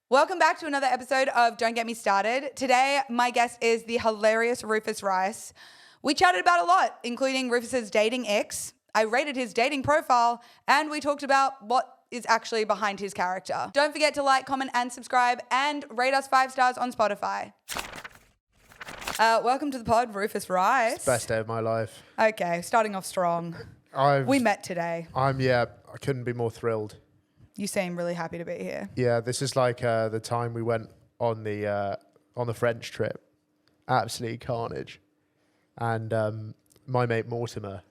Welcome back to another episode of Don't Get Me Started. Today, my guest is the hilarious Rufus Rice. We chatted about a lot, including Rufus's dating ex. I rated his dating profile, and we talked about what is actually behind his character. Don't forget to like, comment, and subscribe, and rate us 5 stars on Spotify. Welcome to the pod, Rufus Rice. It's the best day of my life. Okay, starting off strong. We met today. I couldn't be more thrilled. You seem really happy to be here. Yeah, this is like the time we went on the French trip. Absolutely carnage. And my mate Mortimer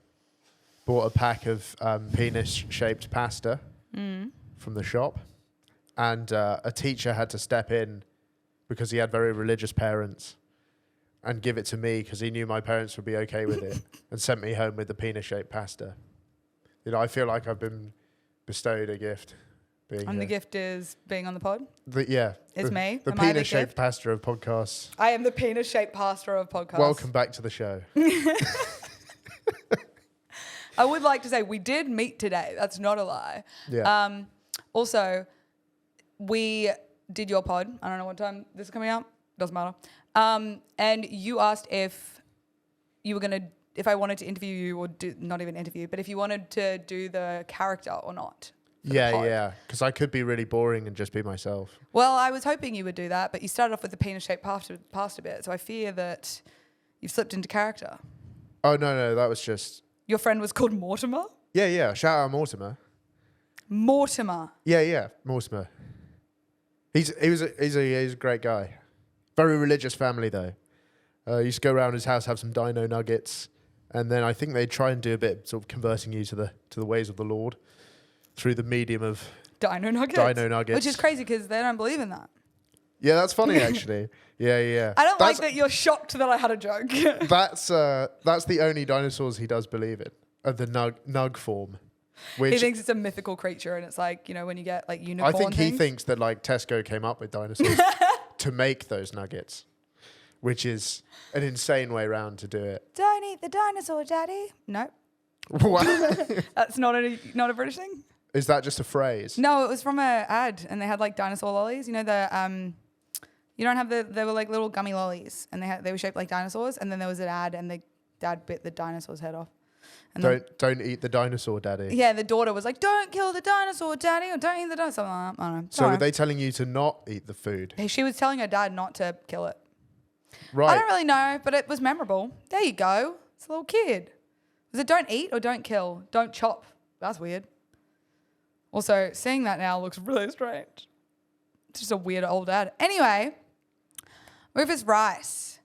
bought a pack of penis-shaped pasta from the shop. And a teacher had to step in because he had very religious parents and give it to me because he knew my parents would be okay with it and sent me home with the penis-shaped pasta. You know, I feel like I've been bestowed a gift. And the gift is being on the pod? It's me. The penis-shaped pasta of podcasts. I am the penis-shaped pasta of podcasts. Welcome back to the show. I would like to say we did meet today. That's not a lie. Yeah. Also, we did your pod. I don't know what time this is coming out. Doesn't matter. And you asked if I wanted to interview you or not even interview, but if you wanted to do the character or not. Yeah. Because I could be really boring and just be myself. Well, I was hoping you would do that, but you started off with the penis-shaped pasta bit, so I fear that you've slipped into character. Oh, no, that was just... Your friend was called Mortimer? Yeah. Shout out Mortimer. Mortimer. Yeah, Mortimer. He's a great guy. Very religious family, though. Used to go around his house, have some dino nuggets, and then I think they try and do a bit sort of converting you to the ways of the Lord through the medium of Dino nuggets. Which is crazy because they don't believe in that. Yeah, that's funny, actually. Yeah. I don't like that you're shocked that I had a joke. That's the only dinosaurs he does believe in, of the nug form. Which he thinks it's a mythical creature, and it's like, you know, when you get like unicorn I think things. he thinks that like Tesco came up with dinosaurs to make those nuggets, which is an insane way round to do it. Don't eat the dinosaur, Daddy. No. What? That's not a British thing? Is that just a phrase? No, it was from an ad, and they had like dinosaur lollies. You know they were like little gummy lollies, and they were shaped like dinosaurs. And then there was an ad, and the dad bit the dinosaur's head off. And don't eat the dinosaur, Daddy. Yeah, the daughter was like, "Don't kill the dinosaur, Daddy," or "Don't eat the dinosaur." I don't know. So were they telling you to not eat the food? She was telling her dad not to kill it. Right. I don't really know, but it was memorable. There you go. It's a little kid. Was it don't eat or don't kill? Don't chop. That's weird. Also, seeing that now looks really strange. It's just a weird old ad. Anyway, Rufus Rice.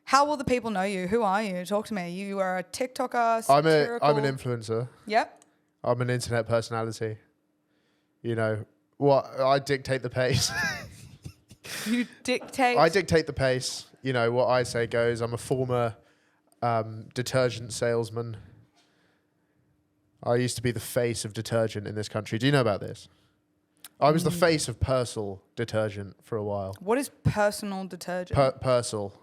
How will the people know you? Who are you? Talk to me. You are a TikToker, satirical... I'm an influencer. Yep. I'm an internet personality. You know, I dictate the pace. You dictate? I dictate the pace. You know, what I say goes. I'm a former detergent salesman. I used to be the face of detergent in this country. Do you know about this? I was the face of Persil detergent for a while. What is personal detergent? Persil.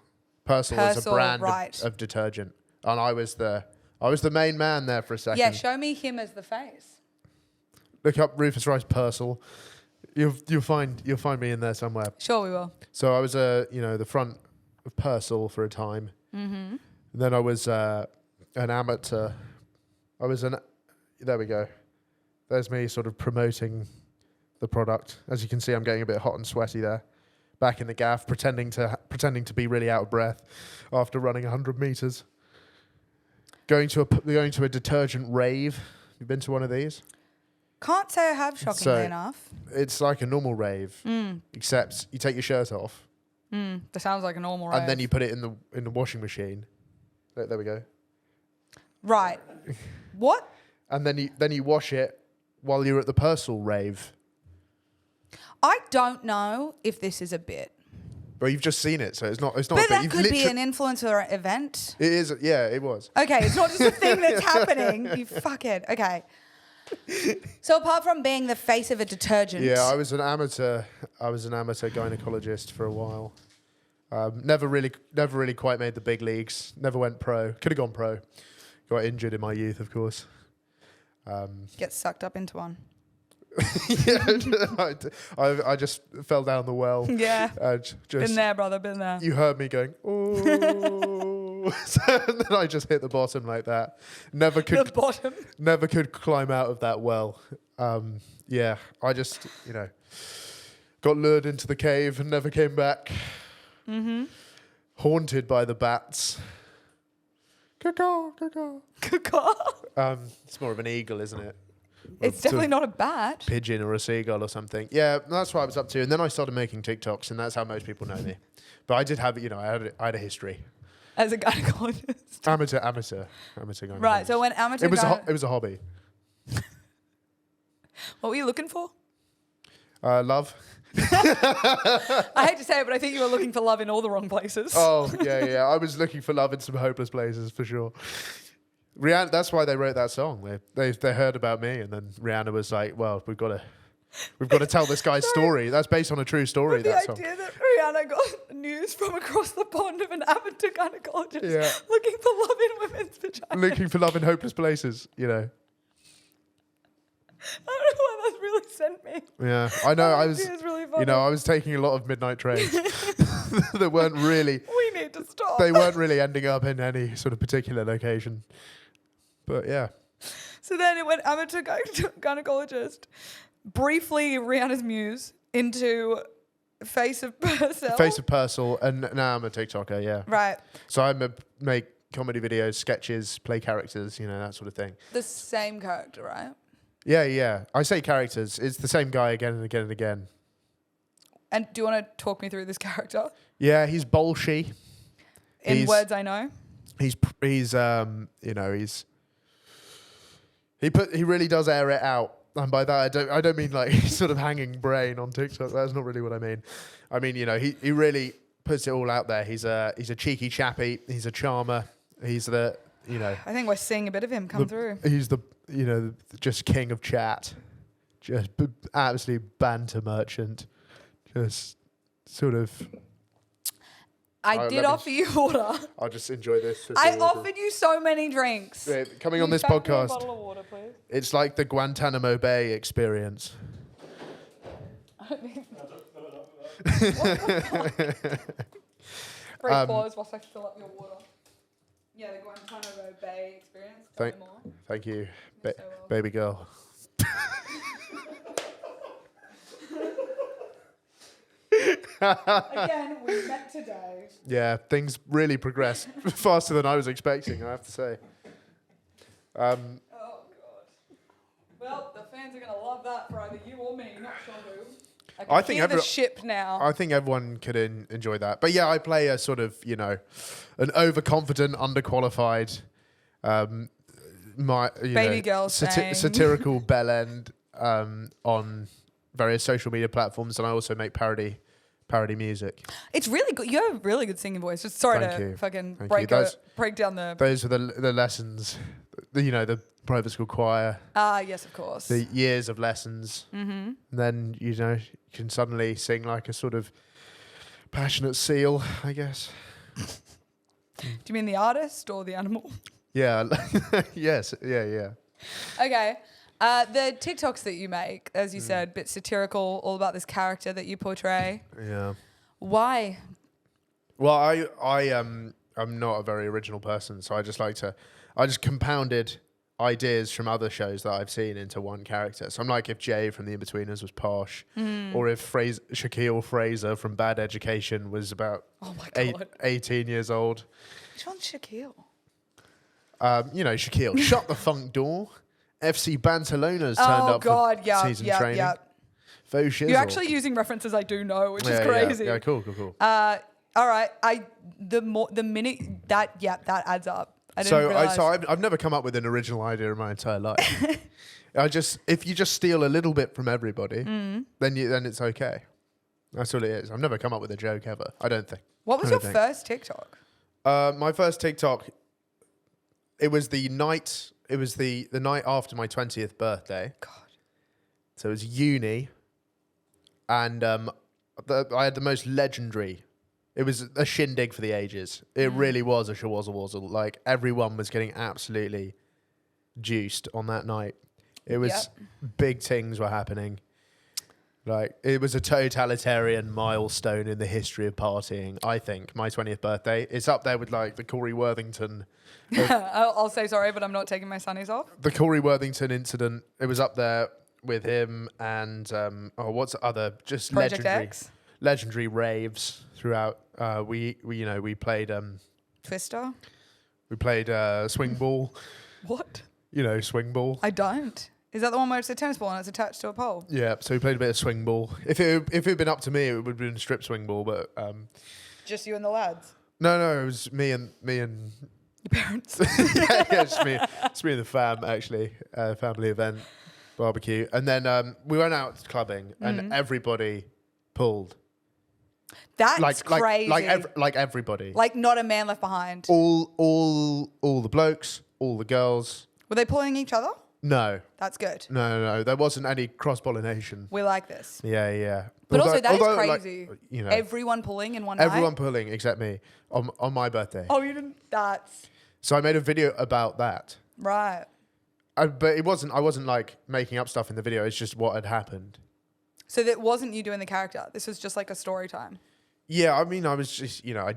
Persil is a brand of detergent. And I was the main man there for a second. Yeah, show me him as the face. Look up Rufus Rice Persil. You'll find me in there somewhere. Sure, we will. So I was the front of Persil for a time. Mm-hmm. Then I was an amateur. There we go. There's me sort of promoting the product. As you can see, I'm getting a bit hot and sweaty there. Back in the gaff, pretending to be really out of breath after running 100 meters. Going to a detergent rave. You been to one of these? Can't say I have, shockingly enough. It's like a normal rave, except you take your shirt off. That sounds like a normal rave. And then you put it in the washing machine. There we go. Right. What? And then you wash it while you're at the Persil rave. I don't know if this is a bit. But you've just seen it, so it's not But a bit. that could be an influencer event. It is, yeah, it was. Okay, it's not just a thing that's happening. You fuckhead. Okay. So apart from being the face of a detergent. Yeah, I was an amateur gynecologist for a while. Never really quite made the big leagues. Never went pro. Could have gone pro. Got injured in my youth, of course. Get sucked up into one. I just fell down the well. Yeah. Just, Been there, brother. Been there. You heard me going, oh. So, and then I just hit the bottom like that. Never could. The bottom. Never could climb out of that well. Yeah, I just, got lured into the cave and never came back. Mm-hmm. Haunted by the bats. Caw-caw, caw-caw. Caw-caw. It's more of an eagle, isn't it? It's definitely not a bat. Pigeon or a seagull or something. Yeah, that's what I was up to. And then I started making TikToks, and that's how most people know me. But I did have, I had a history. As a gynecologist. Amateur gynecologist. Right, so when amateur it was a hobby. What were you looking for? Love. I hate to say it, but I think you were looking for love in all the wrong places. Oh, yeah. I was looking for love in some hopeless places, for sure. Rihanna, that's why they wrote that song. They heard about me, and then Rihanna was like, "Well, we've got to tell this guy's story. That's based on a true story." The that idea song. that Rihanna got news from across the pond of an amateur gynecologist looking for love in women's vaginas. Looking for love in hopeless places, I don't know why that's really sent me. Yeah, I know. I was, really funny. I was taking a lot of midnight trains that weren't really. We need to stop. They weren't really ending up in any sort of particular location. But yeah. So then it went amateur gynecologist, briefly Rihanna's muse, into Face of Purcell. Face of Purcell, and now I'm a TikToker, yeah. Right. So I make comedy videos, sketches, play characters, that sort of thing. The same character, right? Yeah. I say characters. It's the same guy again and again and again. And do you want to talk me through this character? Yeah, he's bolshy. In words I know. He really does air it out. And by that I don't mean like he's sort of hanging brain on TikTok. That's not really what I mean. I mean, he really puts it all out there. He's a cheeky chappy. He's a charmer. He's the I think we're seeing a bit of him come through. He's the just king of chat. Just absolute banter merchant. Just sort of. I did offer you water. I'll just enjoy this. I offered you so many drinks. Yeah, coming on this Back me a podcast, bottle of water, please. it's like the Guantanamo Bay experience. Break pause whilst I fill up your water. Yeah, the Guantanamo Bay experience. Tell me more. Thank you, You're so welcome. baby girl. Again, we met today. Yeah, things really progressed faster than I was expecting, I have to say. Oh, God. Well, the fans are going to love that for either you or me, not sure who. I think hear the ship now. I think everyone could enjoy that. But yeah, I play a sort of, an overconfident, underqualified, baby girl satirical bell end on various social media platforms, and I also make parody music. It's really good. You have a really good singing voice. Just sorry to fucking break down the... Those are the lessons, the private school choir. Yes, of course. The years of lessons. Mm-hmm. And then, you can suddenly sing like a sort of passionate seal, I guess. Do you mean the artist or the animal? Yeah. Yes. Yeah. Okay. The TikToks that you make, as you said, bit satirical, all about this character that you portray. Yeah. Why? Well, I'm not a very original person, so I just compounded ideas from other shows that I've seen into one character. So I'm like if Jay from The Inbetweeners was posh, or if Shaquille Fraser from Bad Education was about 18 years old. Which one's Shaquille? Shaquille. Shut the Funk Door. FC Barcelona's turned up for season training. Yeah. Faux shizzle. You're actually using references I do know, which is crazy. Yeah, cool. All right. The minute that adds up. I've never come up with an original idea in my entire life. If you just steal a little bit from everybody, then it's okay. That's all it is. I've never come up with a joke ever. I don't think. What was your first TikTok? My first TikTok. It was the night. It was the night after my 20th birthday. God. So it was uni, and I had the most legendary. It was a shindig for the ages. It really was a shawazzle-wazzle. Like, everyone was getting absolutely juiced on that night. It was big things were happening. Like, it was a totalitarian milestone in the history of partying, I think. My 20th birthday. It's up there with, like, the Corey Worthington. I'll say sorry, but I'm not taking my sunnies off. The Corey Worthington incident. It was up there with him and, what's the other? Just Project X? legendary raves throughout. We played... Twister? We played swing ball. What? You know, swing ball. I don't. Is that the one where it's a tennis ball and it's attached to a pole? Yeah, so we played a bit of swing ball. If it had been up to me, it would have been strip swing ball, but... Just you and the lads? No, it was me and your parents? yeah, just me and the fam, actually. Family event, barbecue. And then we went out clubbing and everybody pulled. That's crazy. Like everybody. Like not a man left behind. All the blokes, all the girls. Were they pulling each other? No. That's good. No. There wasn't any cross-pollination. We like this. Yeah. But also that is crazy. Like, you know, everyone pulling in one night? Everyone pulling except me on my birthday. Oh, you didn't? That's... So I made a video about that. Right. But I wasn't like making up stuff in the video. It's just what had happened. So that wasn't you doing the character. This was just like a story time. Yeah, I mean, I was just, I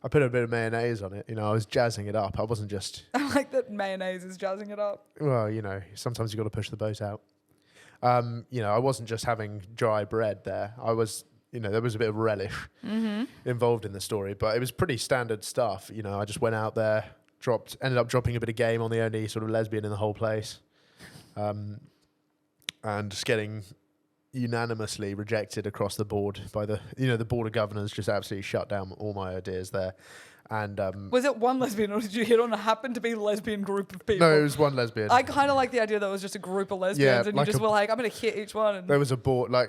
put a bit of mayonnaise on it. I was jazzing it up. I wasn't just... I like that mayonnaise is jazzing it up. Well, sometimes you got to push the boat out. I wasn't just having dry bread there. I was, there was a bit of relish involved in the story, but it was pretty standard stuff. I just went out there, ended up dropping a bit of game on the only sort of lesbian in the whole place, and just getting unanimously rejected across the board by the board of governors. Just absolutely shut down all my ideas there. And was it one lesbian, or did you hit on a happen to be lesbian group of people? No, it was one lesbian. I kind of like the idea that it was just a group of lesbians, and like you just were like, I'm going to hit each one. And there was a board, they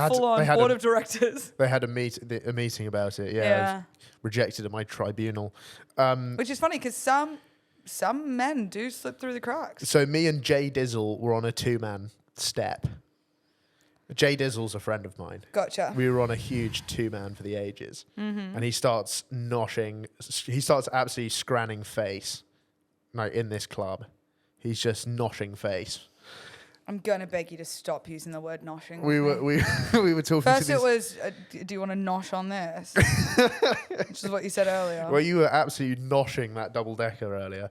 full-on board of directors. They had a meeting about it. Yeah. Rejected at my tribunal. Which is funny because some men do slip through the cracks. So me and Jay Dizzle were on a 2-man step. Jay Dizzle's a friend of mine. Gotcha. We were on a huge 2-man for the ages. And he starts noshing. He starts absolutely scranning face, like in this club. He's just noshing face. I'm going to beg you to stop using the word noshing. We were talking First to it was, do you want to nosh on this? Which is what you said earlier. Well, you were absolutely noshing that double-decker earlier.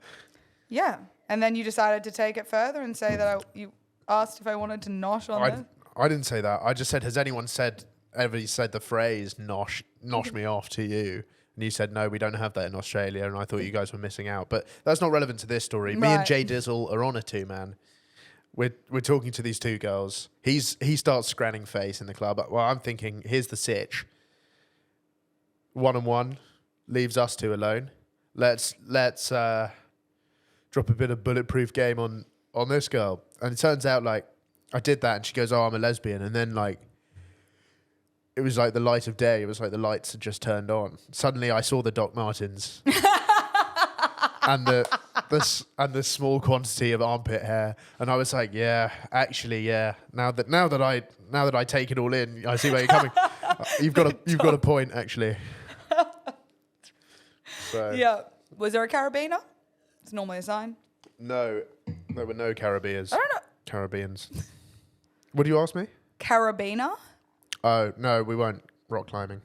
Yeah. And then you decided to take it further and say that you asked if I wanted to nosh on this. I didn't say that. I just said, has anyone ever said the phrase nosh me off to you? And you said, no, we don't have that in Australia. And I thought you guys were missing out. But that's not relevant to this story. Right. Me and Jay Dizzle are on a 2-man. We're talking to these 2 girls. He starts scranning face in the club. Well, I'm thinking, here's the sitch. 1-on-1 leaves us 2 alone. Let's drop a bit of bulletproof game on this girl. And it turns out, like, I did that, and she goes, oh, I'm a lesbian. And then, like, it was like the light of day. It was like the lights had just turned on. Suddenly, I saw the Doc Martens and the small quantity of armpit hair, and I was like, yeah, actually, yeah. Now that I take it all in, I see where you're coming. You've got a point, actually. So. Yeah. Was there a carabiner? It's normally a sign. No, there were no Caribbeans. I don't know. Caribbeans. What do you ask me? Carabiner? Oh, no, we weren't rock climbing.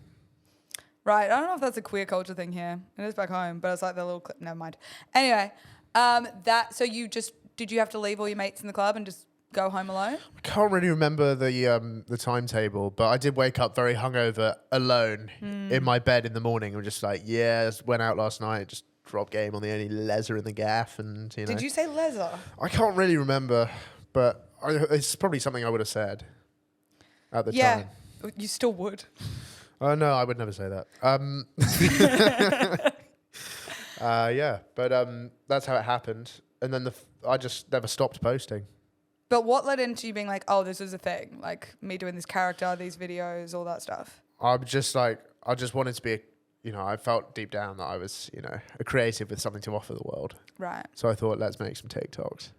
Right. I don't know if that's a queer culture thing here. It is back home, but it's like the little... Never mind. Anyway, so did you have to leave all your mates in the club and just go home alone? I can't really remember the timetable, but I did wake up very hungover alone in my bed in the morning. I'm just like, just went out last night, just dropped game on the only leather in the gaff. And, Did you say leather? I can't really remember, but... it's probably something I would have said at the time. Yeah, you still would. Oh, no, I would never say that. But that's how it happened. And then I just never stopped posting. But what led into you being like, oh, this is a thing? Like me doing this character, these videos, all that stuff? I just wanted to be, I felt deep down that I was, a creative with something to offer the world. Right. So I thought, let's make some TikToks.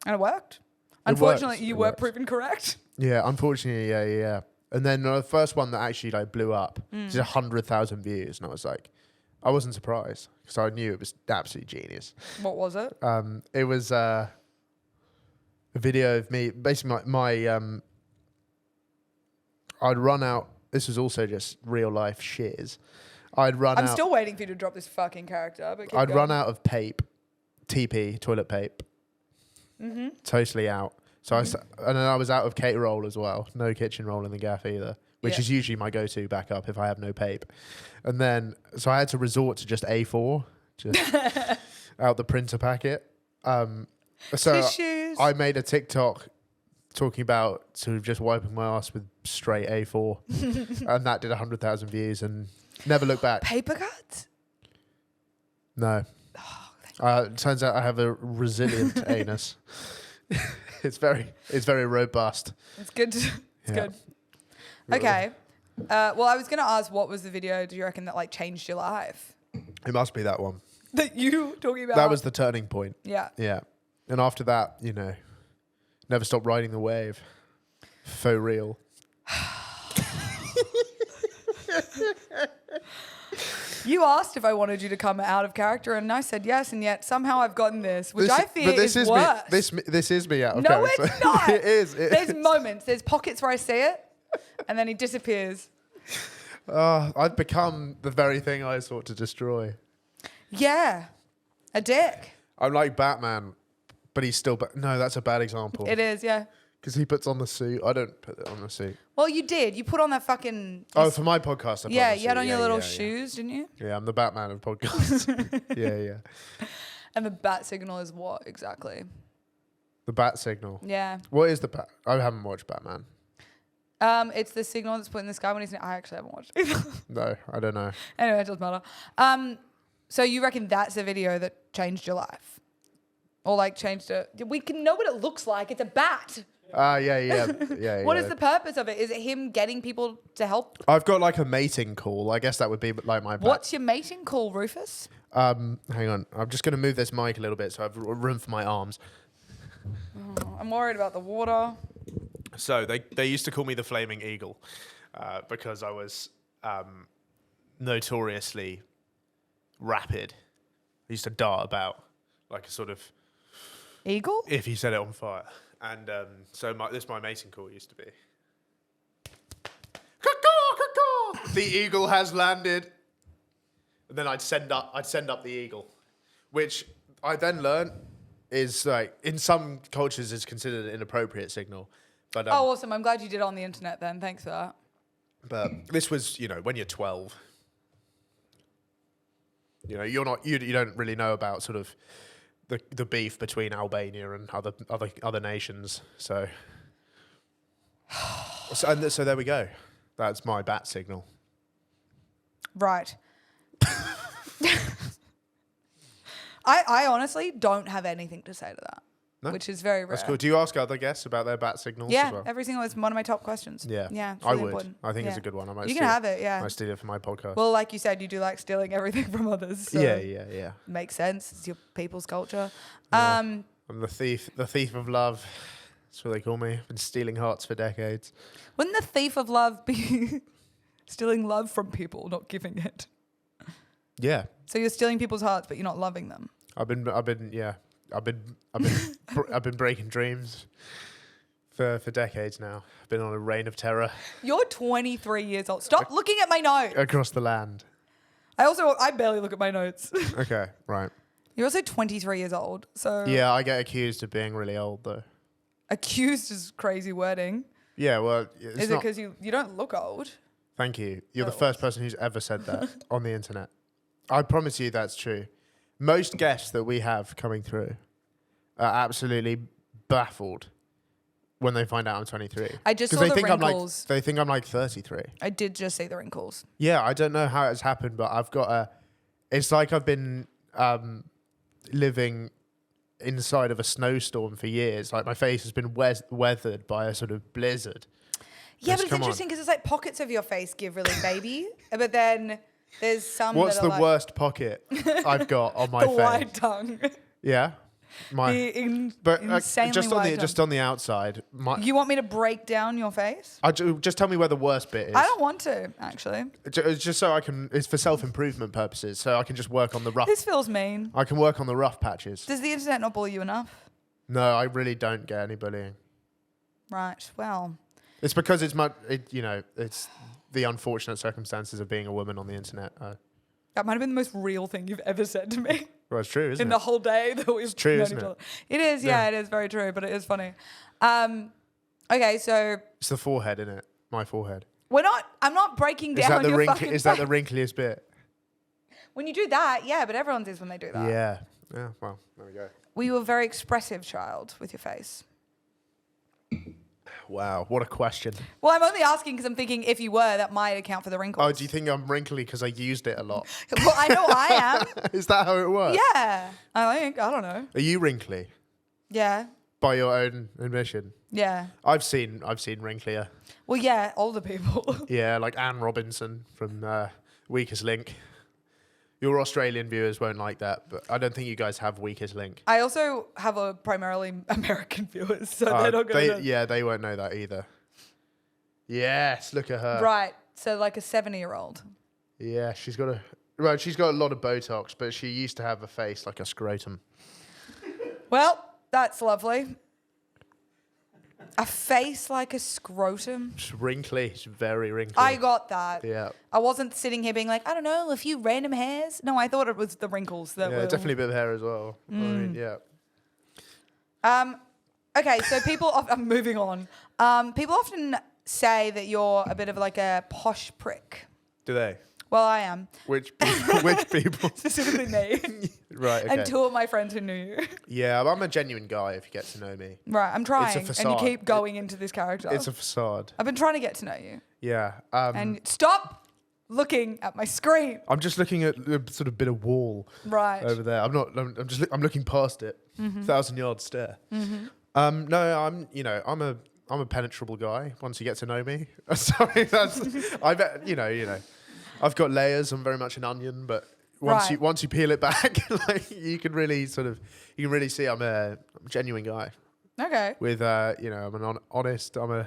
And it worked? Unfortunately, you were proven correct. Yeah, unfortunately, yeah. And then the first one that actually blew up, did 100,000 views, and I was like, I wasn't surprised because I knew it was absolutely genius. What was it? It was a video of me. Basically, I'd run out. This was also just real life shiz. I'm still waiting for you to drop this fucking character. But I'd run out of pape, TP, toilet pape. Mm-hmm. Totally out. So and then I was out of cater roll as well. No kitchen roll in the gaff either, which is usually my go-to backup if I have no pape. And then, so I had to resort to just A4, just out the printer packet. So Tissues. I made a TikTok talking about sort of just wiping my ass with straight A4, and that did 100,000 views and never looked back. Paper cuts? No. Turns out I have a resilient anus. It's very robust. It's good. It's good. Okay. Well, I was going to ask, what was the video, do you reckon, that like changed your life? It must be that one. That you talking about? That was the turning point. Yeah. Yeah. And after that, never stop riding the wave. For real. You asked if I wanted you to come out of character, and I said yes, and yet somehow I've gotten this, which I fear is worse. This is me out of character. character. No, it's not. It is. There's moments. There's pockets where I see it, and then he disappears. I've become the very thing I sought to destroy. Yeah. A dick. I'm like Batman, but he's still... No, that's a bad example. It is, yeah. Because he puts on the suit. I don't put it on the suit. Well, you did. You put on that fucking... For my podcast, I put on the suit. You had on your little shoes, didn't you? Yeah, I'm the Batman of podcasts. yeah. And the bat signal is what exactly? The bat signal. Yeah. What is the bat? I haven't watched Batman. It's the signal that's put in the sky when he's... I actually haven't watched it. No, I don't know. Anyway, it doesn't matter. So you reckon that's a video that changed your life? Or like changed it? We can know what it looks like. It's a bat. Yeah. What is the purpose of it? Is it him getting people to help? I've got like a mating call. I guess that would be like my bat. What's your mating call, Rufus? Hang on. I'm just going to move this mic a little bit so I have room for my arms. I'm worried about the water. So they used to call me the Flaming Eagle because I was notoriously rapid. I used to dart about like a sort of... Eagle? If you set it on fire. And so my mating call used to be... The eagle has landed. And then I'd send up the eagle, which I then learned is like in some cultures is considered an inappropriate signal. But awesome! I'm glad you did it on the internet. Then thanks for that. But this was when you're 12. You don't really know about sort of the beef between Albania and other nations. So there we go. That's my bat signal. Right. I honestly don't have anything to say to that, which is very rare. That's cool. Do you ask other guests about their bat signals? Yeah, as well? every single. It's one of my top questions. Yeah, it's I really would. important. I think it's a good one. You can have it. Yeah, I might steal it for my podcast. Well, like you said, you do like stealing everything from others. So yeah. Makes sense. It's your people's culture. Yeah. I'm the thief of love. That's what they call me. I've been stealing hearts for decades. Wouldn't the thief of love be stealing love from people, not giving it? Yeah. So you're stealing people's hearts, but you're not loving them. I've been breaking dreams for decades now. I've been on a reign of terror. You're 23 years old. Stop looking at my notes. Across the land. I barely look at my notes. Okay, right. You're also 23 years old, so... Yeah, I get accused of being really old, though. Accused is crazy wording. Yeah, well... Is it because you don't look old? Thank you. You're the first person who's ever said that on the internet. I promise you that's true. Most guests that we have coming through are absolutely baffled when they find out I'm 23. I just saw the wrinkles. They think I'm like 33. I did just see the wrinkles. Yeah, I don't know how it's happened, but I've got it's like I've been living inside of a snowstorm for years. Like my face has been weathered by a sort of blizzard. Yeah, but it's interesting because it's like pockets of your face give really baby, but then there's some. What's the worst pocket I've got on my face? The wide tongue. Yeah. Insanely just on the outside. You want me to break down your face? Just tell me where the worst bit is. I don't want to, actually. It's just so I can. It's for self-improvement purposes, so I can just work on the rough. This feels mean. I can work on the rough patches. Does the internet not bore you enough? No, I really don't get any bullying. Right. Well. It's because it's it's the unfortunate circumstances of being a woman on the internet. That might have been the most real thing you've ever said to me. Well, it's true, isn't in it? the whole day that we've true, known isn't each it? other. It is, yeah, it is very true, but it is funny. Okay, so It's the forehead, isn't it? My forehead. I'm not breaking down your fucking Is that the wrinkliest bit? When you do that, yeah, but everyone's is when they do that. Yeah. Yeah, well, there we go. Were you a very expressive child with your face? Wow, what a question. Well, I'm only asking because I'm thinking if you were, that might account for the wrinkles. Oh, do you think I'm wrinkly because I used it a lot? Well, I know I am. Is that how it works? Yeah, I think. I don't know. Are you wrinkly? Yeah. By your own admission? Yeah. I've seen wrinklier. Well, yeah, older people. Yeah, like Anne Robinson from Weakest Link. Your Australian viewers won't like that, but I don't think you guys have Weakest Link. I also have a primarily American viewers, so they're not going to... Yeah, they won't know that either. Yes, look at her. Right, so like a 70-year-old. Yeah, she's got a lot of Botox, but she used to have a face like a scrotum. Well, that's lovely. A face like a scrotum. She's wrinkly. She's very wrinkly. I got that. Yeah. I wasn't sitting here being like, I don't know, a few random hairs. No, I thought it was the wrinkles that were... definitely a bit of hair as well. I mean, yeah. Okay, so people... I'm moving on. People often say that you're a bit of like a posh prick. Do they? Well, I am. Which people? Specifically me. Right, okay. And two of my friends who knew you. Yeah, I'm a genuine guy if you get to know me. Right, I'm trying. And you facade. keep going into this character. It's a facade. I've been trying to get to know you. Yeah. And stop looking at my screen. I'm just looking at a sort of bit of wall over there. I'm looking past it. 1,000-yard stare. No, I'm a penetrable guy once you get to know me. Sorry, I bet I've got layers. I'm very much an onion, but once you peel it back, like you can really see I'm a genuine guy. Okay. With I'm an honest guy.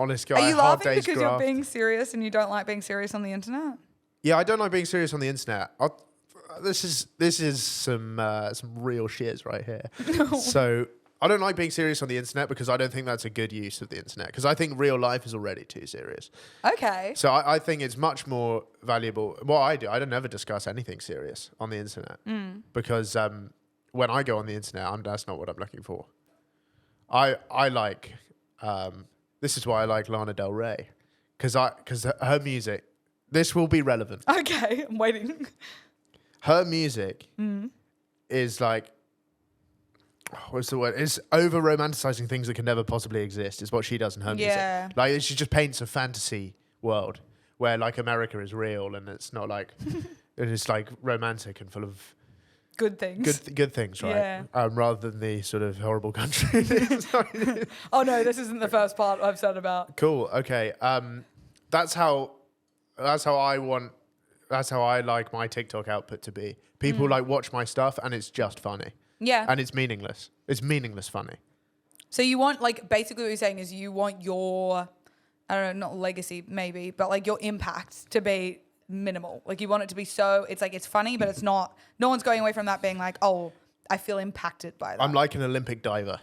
Are you hard laughing day's because graft. you're being serious and you don't like being serious on the internet? Yeah, I don't like being serious on the internet. This is some real shiz right here. So I don't like being serious on the internet because I don't think that's a good use of the internet because I think real life is already too serious. Okay. So I think it's much more valuable. What I don't ever discuss anything serious on the internet because when I go on the internet, that's not what I'm looking for. I like this is why I like Lana Del Rey because her music. This will be relevant. Okay, I'm waiting. Her music is like. What's the word? It's over romanticizing things that can never possibly exist. Is what she does in her music. Like she just paints a fantasy world where like America is real and it's not like it's like romantic and full of good things. Good things, right? Yeah. Rather than the sort of horrible country. Oh no, this isn't the first part I've said about. Cool. Okay. That's how I like my TikTok output to be. People like watch my stuff and it's just funny. Yeah. And it's meaningless. It's meaningless funny. So you want, like, basically what you're saying is you want your, I don't know, not legacy maybe, but like your impact to be minimal. Like you want it to be so, it's like, it's funny, but it's not, no one's going away from that being like, oh, I feel impacted by that. I'm like an Olympic diver,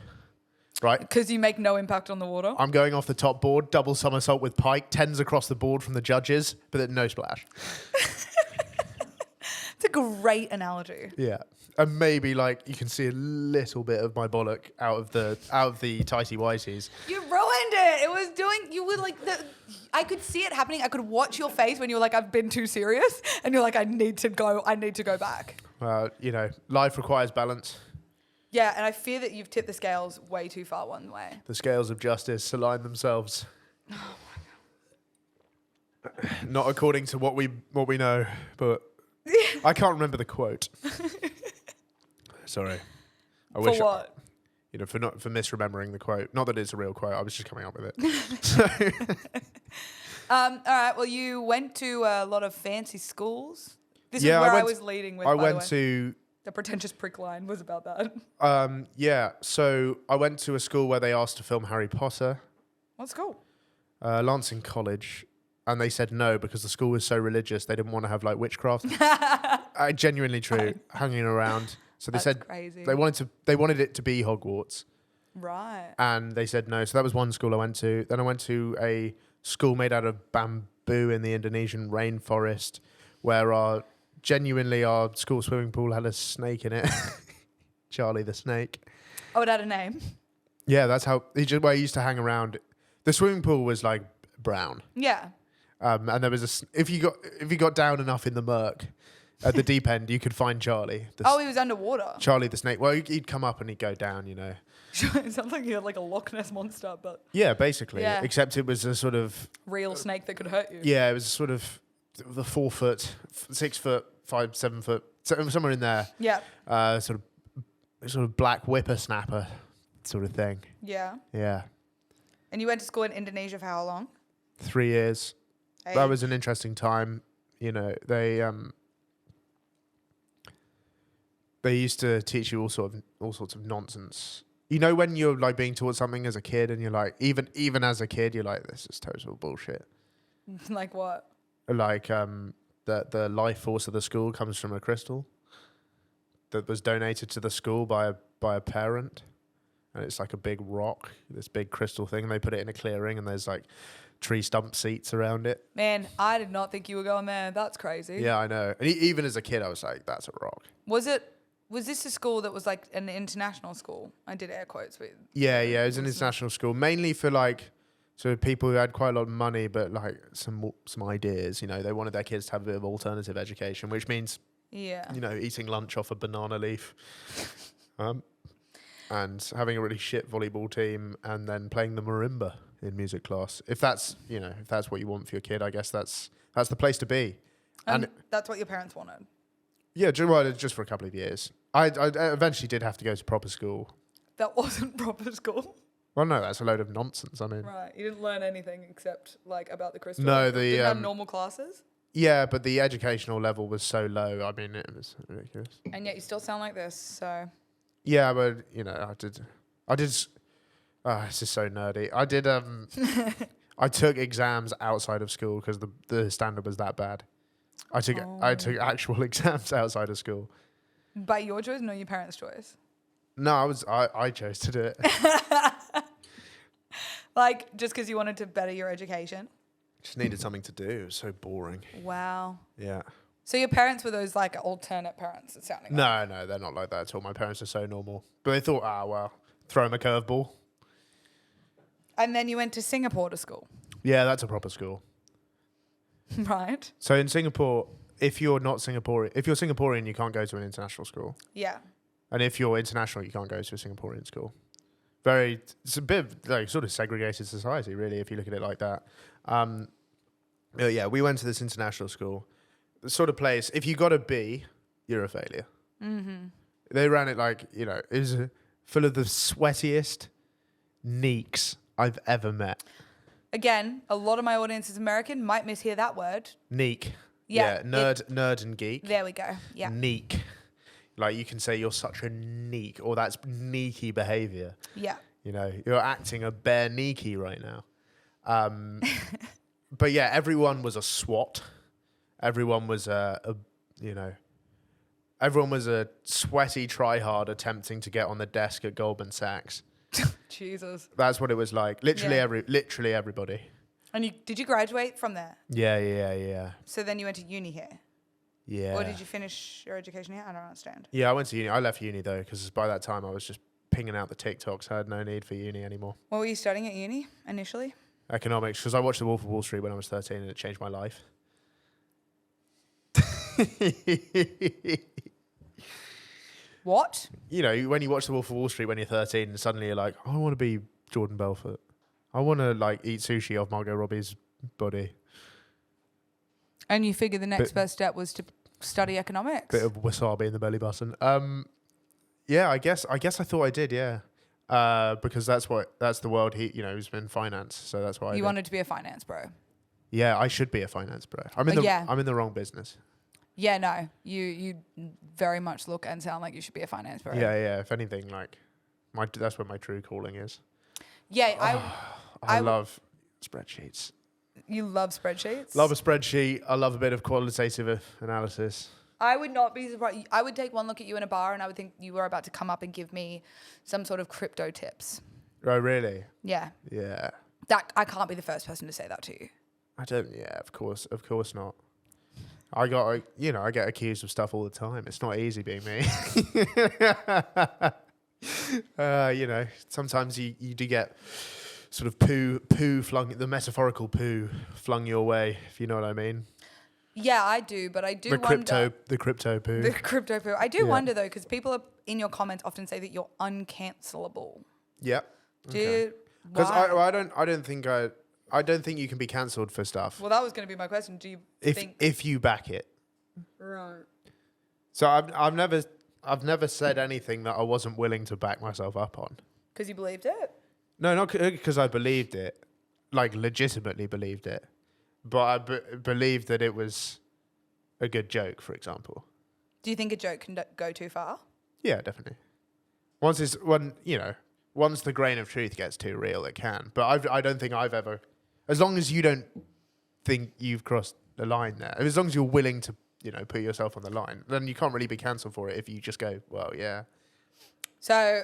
right? Because you make no impact on the water? I'm going off the top board, double somersault with pike, 10s across the board from the judges, but then no splash. It's a great analogy. Yeah. And maybe like you can see a little bit of my bollock out of the tighty whities. You ruined it. It was doing. You were like I could see it happening. I could watch your face when you were like, "I've been too serious," and you're like, "I need to go. I need to go back." Life requires balance. Yeah, and I fear that you've tipped the scales way too far one way. The scales of justice align themselves. Oh my God. Not according to what we know, but I can't remember the quote. Sorry. I wish. For what? For misremembering the quote. Not that it's a real quote. I was just coming up with it. All right. Well, you went to a lot of fancy schools. This is where I was leading with. I went to. The pretentious prick line was about that. Yeah. So I went to a school where they asked to film Harry Potter. What school? Lancing College. And they said no because the school was so religious they didn't want to have like witchcraft. Genuinely true. Hanging around. So they That's said crazy. they wanted it to be Hogwarts, Right. and they said no. So that was one school I went to. Then I went to a school made out of bamboo in the Indonesian rainforest, where our school swimming pool had a snake in it. Charlie the snake. Oh, it had a name. Yeah, that's how where he used to hang around. The swimming pool was like brown. Yeah. And there was if you got down enough in the murk at the deep end, you could find Charlie. He was underwater. Charlie the snake. Well, he'd come up and he'd go down, you know. It sounds like you had like a Loch Ness monster, but Yeah, basically. Yeah. Except it was a sort of real snake that could hurt you. it was sort of the 4 foot, 6 foot, 5, 7 foot, somewhere in there. Yeah. Sort of black whippersnapper sort of thing. Yeah. Yeah. And you went to school in Indonesia for how long? 3 years. Hey. That was an interesting time. You know, they used to teach you all sorts of nonsense. You know, when you're like being taught something as a kid, and you're like, even as a kid, you're like, this is total bullshit. Like what? Like the life force of the school comes from a crystal that was donated to the school by a parent, and it's like a big rock, this big crystal thing. And they put it in a clearing, and there's like tree stump seats around it. Man, I did not think you were going there. That's crazy. Yeah, I know. And even as a kid, I was like, that's a rock. Was this a school that was like an international school? I did air quotes with. Yeah, it was an international school, mainly for like people who had quite a lot of money, but like some ideas. You know, they wanted their kids to have a bit of alternative education, which means you know, eating lunch off a banana leaf, and having a really shit volleyball team, and then playing the marimba in music class. If that's what you want for your kid, I guess that's the place to be. And that's what your parents wanted. Yeah, just for a couple of years. I eventually did have to go to proper school. That wasn't proper school. Well, no, that's a load of nonsense. I mean, Right. You didn't learn anything except like about the crystal. No, didn't have normal classes. yeah, but the educational level was so low. I mean, it was ridiculous. And yet you still sound like this. So Yeah, but you know, I did. This is so nerdy. I did. I took exams outside of school because the standard was that bad. I took actual exams outside of school. by your choice, no, your parents' choice. No, I chose to do it. Like just because you wanted to better your education. Just needed something to do. It was so boring. Wow. Yeah. So your parents were those like alternate parents? It's sounding like. No, they're not like that at all. My parents are so normal. But they thought, well, throw them a curveball. And then you went to Singapore to school. Yeah, that's a proper school. Right. So in Singapore, if you're Singaporean, you can't go to an international school. Yeah. And if you're international, you can't go to a Singaporean school. It's a bit of like sort of segregated society, really, if you look at it like that. Yeah, we went to this international school. The sort of place, if you got a B, you're a failure. Mm-hmm. They ran it like, you know, it was full of the sweatiest neeks I've ever met. Again, a lot of my audience is American, might mishear that word. Neek. Yeah. Nerd and geek. There we go. Yeah. Neek. Like you can say you're such a neek, or that's neaky behavior. Yeah. You know, you're acting a bare neaky right now. But yeah, everyone was a SWAT. Everyone was everyone was a sweaty tryhard attempting to get on the desk at Goldman Sachs. Jesus. That's what it was like. Literally everybody. And did you graduate from there? Yeah. So then you went to uni here? Yeah. Or did you finish your education here? I don't understand. Yeah, I went to uni. I left uni though, because by that time I was just pinging out the TikToks. I had no need for uni anymore. What were you studying at uni initially? Economics, because I watched The Wolf of Wall Street when I was 13 and it changed my life. What? You know, when you watch The Wolf of Wall Street when you're 13 and suddenly you're like, I want to be Jordan Belfort. I want to like eat sushi off Margot Robbie's body. And you figured the next best step was to study economics? Bit of wasabi in the belly button. Yeah, I guess I thought I did, yeah. Because that's the world he's been finance, so that's why you wanted to be a finance bro. Yeah, I should be a finance bro. I'm in the wrong business. Yeah, no. You very much look and sound like you should be a finance bro. Yeah. If anything, like that's where my true calling is. Yeah, I love spreadsheets. You love spreadsheets? Love a spreadsheet. I love a bit of qualitative analysis. I would not be surprised. I would take one look at you in a bar and I would think you were about to come up and give me some sort of crypto tips. Oh, really? Yeah. Yeah. That I can't be the first person to say that to you. I don't. Yeah, of course not. I get accused of stuff all the time. It's not easy being me. Sometimes you do get sort of poo flung, the metaphorical poo flung your way, if you know what I mean. Yeah, I do, but I do wonder. The crypto poo. The crypto poo. I do wonder though, because people in your comments often say that you're uncancelable. Yeah. Because I don't think you can be cancelled for stuff. Well, that was going to be my question. Do you think if you back it? Right. So I've never said anything that I wasn't willing to back myself up on. Because you believed it? No, not because I believed it, like legitimately believed it, but I believed that it was a good joke, for example. Do you think a joke can go too far? Yeah, definitely. Once the grain of truth gets too real, it can. But I don't think I've ever, as long as you don't think you've crossed the line there, as long as you're willing to, put yourself on the line, then you can't really be cancelled for it if you just go, well, yeah. So,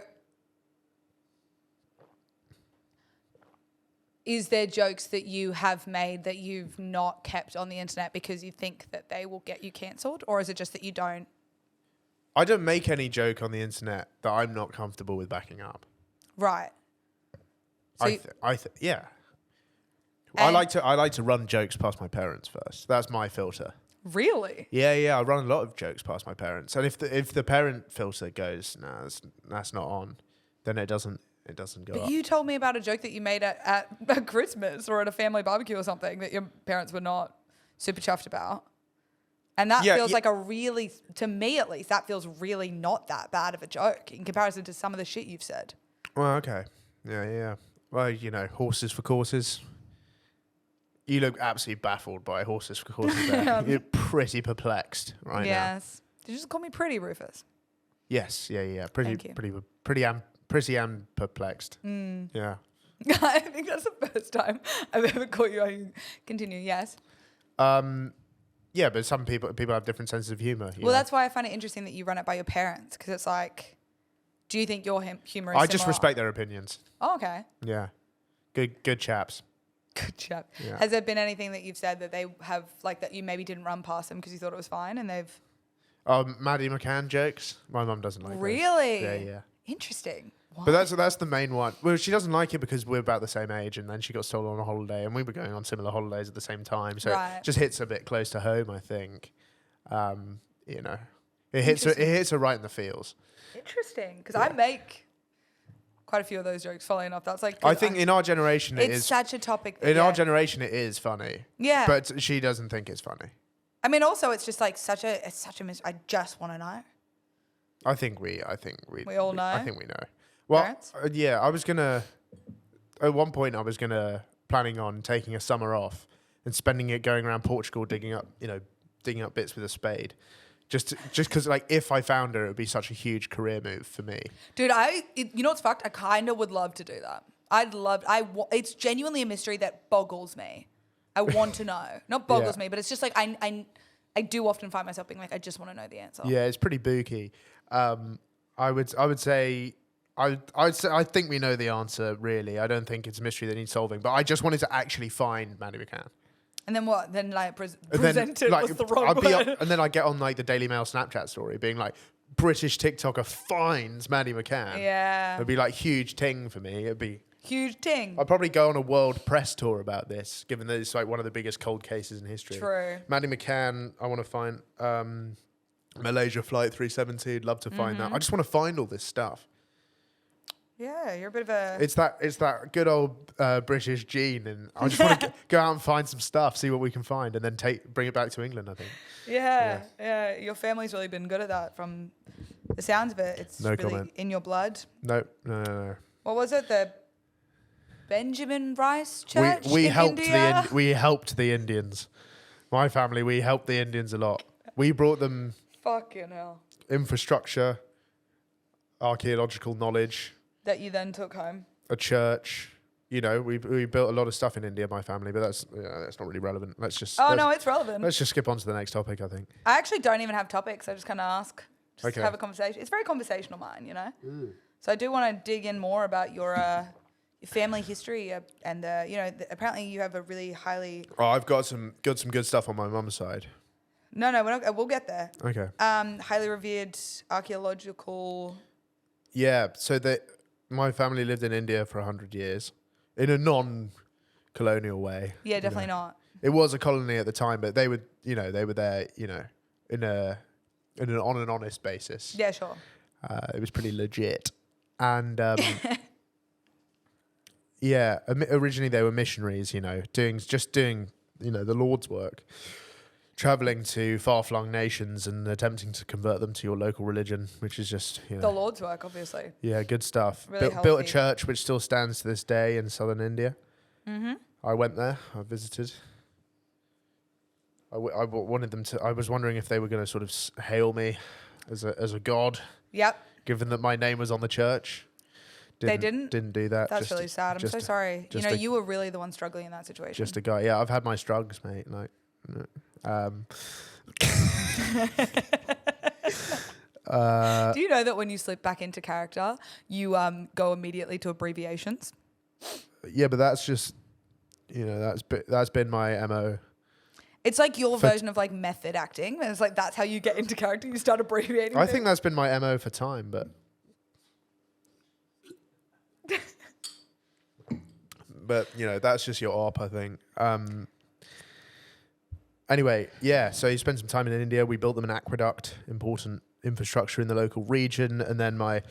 is there jokes that you have made that you've not kept on the internet because you think that they will get you cancelled? Or is it just that you don't? I don't make any joke on the internet that I'm not comfortable with backing up. Right. So yeah. I like to run jokes past my parents first. That's my filter. Really? Yeah. I run a lot of jokes past my parents, and if the parent filter goes, nah, that's not on, then it doesn't go. But up. you told me about a joke that you made at Christmas or at a family barbecue or something that your parents were not super chuffed about. And that feels like to me at least, that feels really not that bad of a joke in comparison to some of the shit you've said. Well, okay. Yeah. Well, horses for courses. You look absolutely baffled by horses for courses there. You're pretty perplexed right now. Yes. Did you just call me pretty, Rufus? Yes. Yeah. Pretty perplexed. Mm. Yeah. I think that's the first time I've ever caught you. I can continue. Yes. Yeah, but some people have different senses of humor. Well, that's why I find it interesting that you run it by your parents, because it's like, do you think your humor is I just similar? respect their opinions. Oh, okay. Yeah. Good chaps. Good chap. Yeah. Has there been anything that you've said that they have, like, that you maybe didn't run past them because you thought it was fine and they've... Maddie McCann jokes. My mum doesn't like Really? those. Yeah. Interesting. Why? But that's the main one. Well, she doesn't like it because we're about the same age, and then she got stolen on a holiday, and we were going on similar holidays at the same time. So it just hits a bit close to home, I think. It hits her right in the feels. Interesting, because I make quite a few of those jokes. Funnily enough, that's like I think in our generation it's such a topic. In our generation, it is funny. Yeah, but she doesn't think it's funny. I mean, also it's just like such a I just want to know. I think we all know. I think we know. Well, yeah, at one point I was planning on taking a summer off and spending it going around Portugal digging up bits with a spade. Just because, like, if I found her, it would be such a huge career move for me. Dude, you know what's fucked? I kind of would love to do that. It's genuinely a mystery that boggles me. I want to know. Not boggles me, but it's just like I do often find myself being like, I just want to know the answer. Yeah, it's pretty booky. I would say I think we know the answer, really. I don't think it's a mystery that needs solving, but I just wanted to actually find Maddie McCann. And then what? Then like present it was the wrong word. And then I get on like the Daily Mail Snapchat story being like, British TikToker finds Maddie McCann. Yeah. It'd be like huge ting for me. It'd be huge ting. I'd probably go on a world press tour about this, given that it's like one of the biggest cold cases in history. True. Maddie McCann, I want to find Malaysia Flight 317. Love to find that. I just want to find all this stuff. Yeah, you're a bit of a... It's that good old British gene, and I just want to go out and find some stuff, see what we can find, and then bring it back to England, I think. Yeah. Your family's really been good at that from the sounds of it. It's really comment. In your blood. No. What was it? The Benjamin Rice Church we in helped India? we helped the Indians. My family, we helped the Indians a lot. We brought them... Fucking hell. Infrastructure, archaeological knowledge... That you then took home. A church, you know, we built a lot of stuff in India, my family, but that's not really relevant. No, it's relevant. Let's just skip on to the next topic, I think. I actually don't even have topics. I just kind of ask, just Okay. have a conversation. It's very conversational, mine, you know. So I do want to dig in more about your family history and apparently you have a really highly. Oh, I've got some good stuff on my mum's side. No, we're not. We'll get there. Okay. Highly revered archaeological. Yeah, so my family lived in India for 100 years in a non-colonial way. Yeah, definitely not. It was a colony at the time, but they were there, in an on and honest basis. Yeah, sure. It was pretty legit. And yeah, originally they were missionaries, doing the Lord's work, traveling to far-flung nations and attempting to convert them to your local religion, which is just, The Lord's work, obviously. Yeah, good stuff. Really Built a healthy. church which still stands to this day in southern India. Mm-hmm. I went there. I visited. I wanted them to. I was wondering if they were going to sort of hail me as a god, Yep. given that my name was on the church. They didn't? Didn't do that. That's really sad. I'm so sorry. You were really the one struggling in that situation. Just a guy. Yeah, I've had my struggles, mate. Do you know that when you slip back into character, you go immediately to abbreviations? Yeah, but that's just, that's been my MO. It's like your version of like method acting. And it's like that's how you get into character. You start abbreviating. I think that's been my MO for time, but that's just your ARP, I think. Anyway, yeah, so you spent some time in India. We built them an aqueduct, important infrastructure in the local region. And then my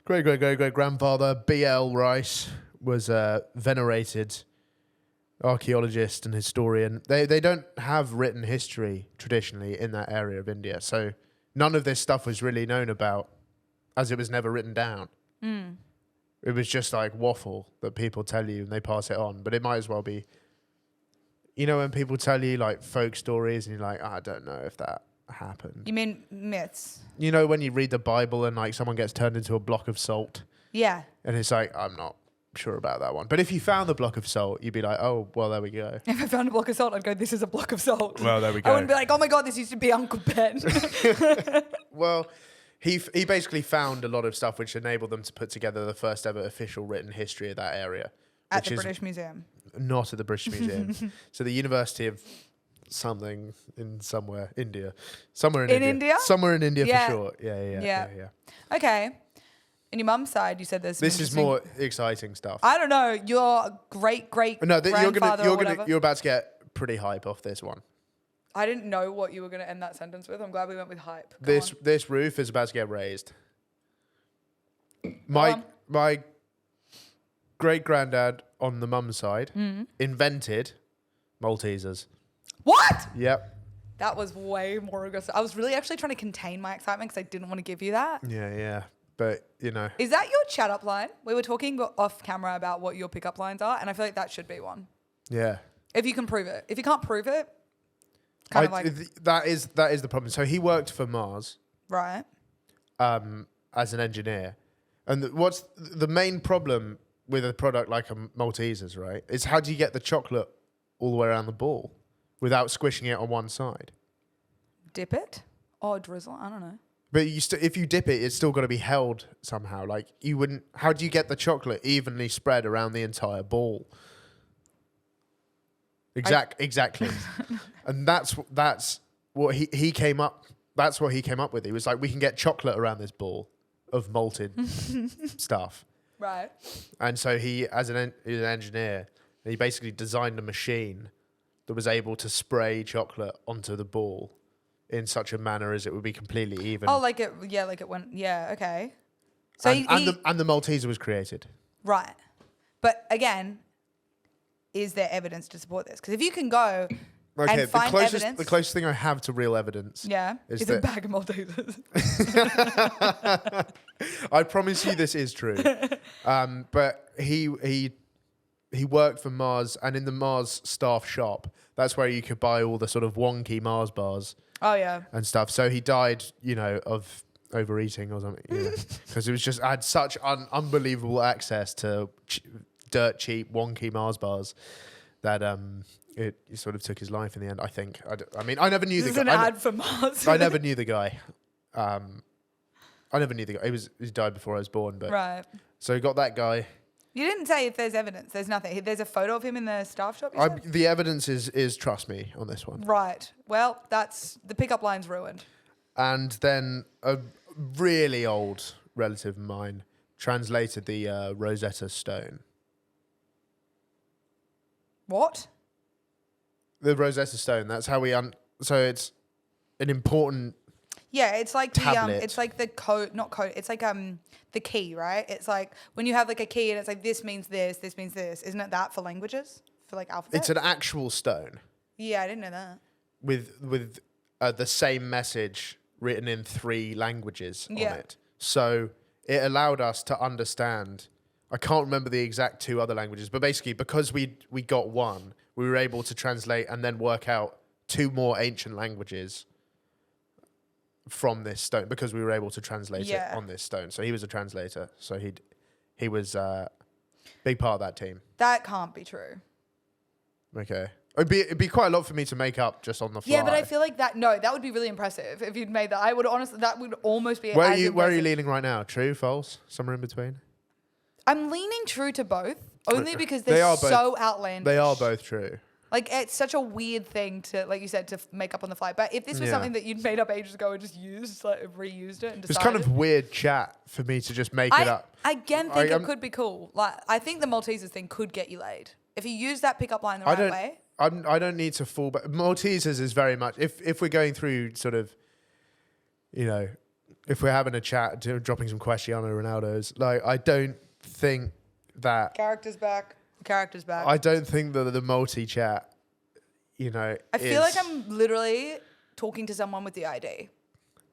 great-great-great-great-grandfather, B.L. Rice, was a venerated archaeologist and historian. They don't have written history traditionally in that area of India. So none of this stuff was really known about, as it was never written down. Mm. It was just like waffle that people tell you and they pass it on. But it might as well be, when people tell you like folk stories and you're like, I don't know if that happened. You mean myths? When you read the Bible and like someone gets turned into a block of salt. Yeah. And it's like, I'm not sure about that one. But if you found the block of salt, you'd be like, oh, well, there we go. If I found a block of salt, I'd go, this is a block of salt. Well, there we go. I wouldn't be like, oh my God, this used to be Uncle Ben. Well, he basically found a lot of stuff which enabled them to put together the first ever official written history of that area. At the British Museum. Not at the British Museum. So the University of something in somewhere, India. Somewhere in India? Somewhere in India Yeah. for sure. Yeah. Okay. In your mum's side, you said there's This is more exciting stuff. I don't know. Your great-great-grandfather or whatever. You're about to get pretty hype off this one. I didn't know what you were going to end that sentence with. I'm glad we went with hype. This roof is about to get raised. My great-granddad on the mum's side invented Maltesers. What? Yep. That was way more aggressive. I was really actually trying to contain my excitement because I didn't want to give you that. Yeah. But, Is that your chat up line? We were talking off camera about what your pickup lines are, and I feel like that should be one. Yeah. If you can prove it. If you can't prove it, that is the problem. So he worked for Mars. Right. As an engineer. And what's the main problem with a product like a Maltesers, right, is how do you get the chocolate all the way around the ball without squishing it on one side? Dip it? Or drizzle? I don't know. But if you dip it, it's still got to be held somehow. Like you wouldn't. How do you get the chocolate evenly spread around the entire ball? Exactly. And that's what he came up. That's what he came up with. He was like, we can get chocolate around this ball of malted stuff. Right. And so he, as an engineer, he basically designed a machine that was able to spray chocolate onto the ball in such a manner as it would be completely even. Oh, like it went, okay. So and the Malteser was created. Right. But again, is there evidence to support this? Because if you can go and find evidence. The closest thing I have to real evidence. Yeah. Is a bag of Maltesers. I promise you this is true. But he worked for Mars, and in the Mars staff shop, that's where you could buy all the sort of wonky Mars bars. Oh, yeah. And stuff. So he died, of overeating or something. Because it was just, I had such unbelievable access to dirt cheap, wonky Mars bars that it sort of took his life in the end. I think. I mean, I never knew This the is guy. an ad for Mars. I never knew the guy. I never knew the guy. He died before I was born. But Right. so we got that guy. You didn't say if there's evidence. There's nothing. There's a photo of him in the staff shop. You said? The evidence is trust me on this one. Right. Well, that's the pickup line's ruined. And then a really old relative of mine translated the Rosetta Stone. What? The Rosetta Stone. That's how we. So it's an important. Yeah, it's like tablet. it's like the code, not code. It's like the key, right? It's like when you have like a key and it's like this means this means this. Isn't it that for languages? For like alphabet? It's an actual stone Yeah, I didn't know that. with the same message written in 3 languages on Yeah. it. So it allowed us to understand. I can't remember the exact 2 other languages, but basically because we got one, we were able to translate and then work out 2 more ancient languages from this stone because we were able to translate it on this stone. So he was a translator. So he was a big part of that team. That can't be true. Okay. It'd be quite a lot for me to make up just on the fly. Yeah, but I feel like that would be really impressive if you'd made that. I would honestly, that would almost be Where as are you impressive. leaning right now? True, false, somewhere in between? I'm leaning true to both, only because They they're are both- so outlandish. They are both true. Like, it's such a weird thing to, like you said, to make up on the fly. But if this was Yeah. something that you'd made up ages ago and just used, like reused it and It's decided. kind of weird chat for me to just make it up. I again think I- it could be cool. Like, I think the Maltesers thing could get you laid. If you use that pickup line the right way. I don't need to fall back. Maltesers is very much if we're going through sort of, if we're having a chat, dropping some Cristiano Ronaldo's, like I don't think that. Characters back. I don't think that the multi chat, I feel like I'm literally talking to someone with DID.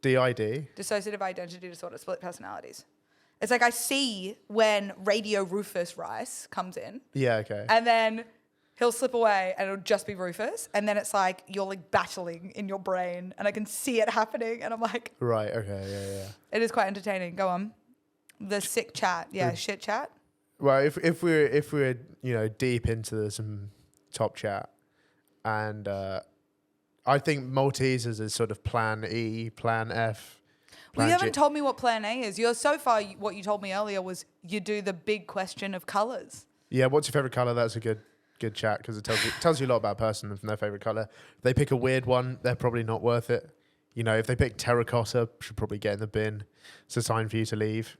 DID. Dissociative identity disorder, split personalities. It's like I see when Radio Rufus Rice comes in. Yeah. Okay. And then he'll slip away and it'll just be Rufus. And then it's like you're like battling in your brain and I can see it happening. And I'm like, right. Okay. Yeah. it is quite entertaining. Go on. The sick chat. Yeah, shit chat. Well, if we're deep into some top chat, and I think Maltesers is sort of plan E, plan F. Well, you plan haven't G. told me what plan A is. You're so far, what you told me earlier was you do the big question of colours. Yeah, what's your favorite color? That's a good chat because it tells you a lot about a person and their favorite color. If they pick a weird one, they're probably not worth it. If they pick terracotta, should probably get in the bin. It's a sign for you to leave.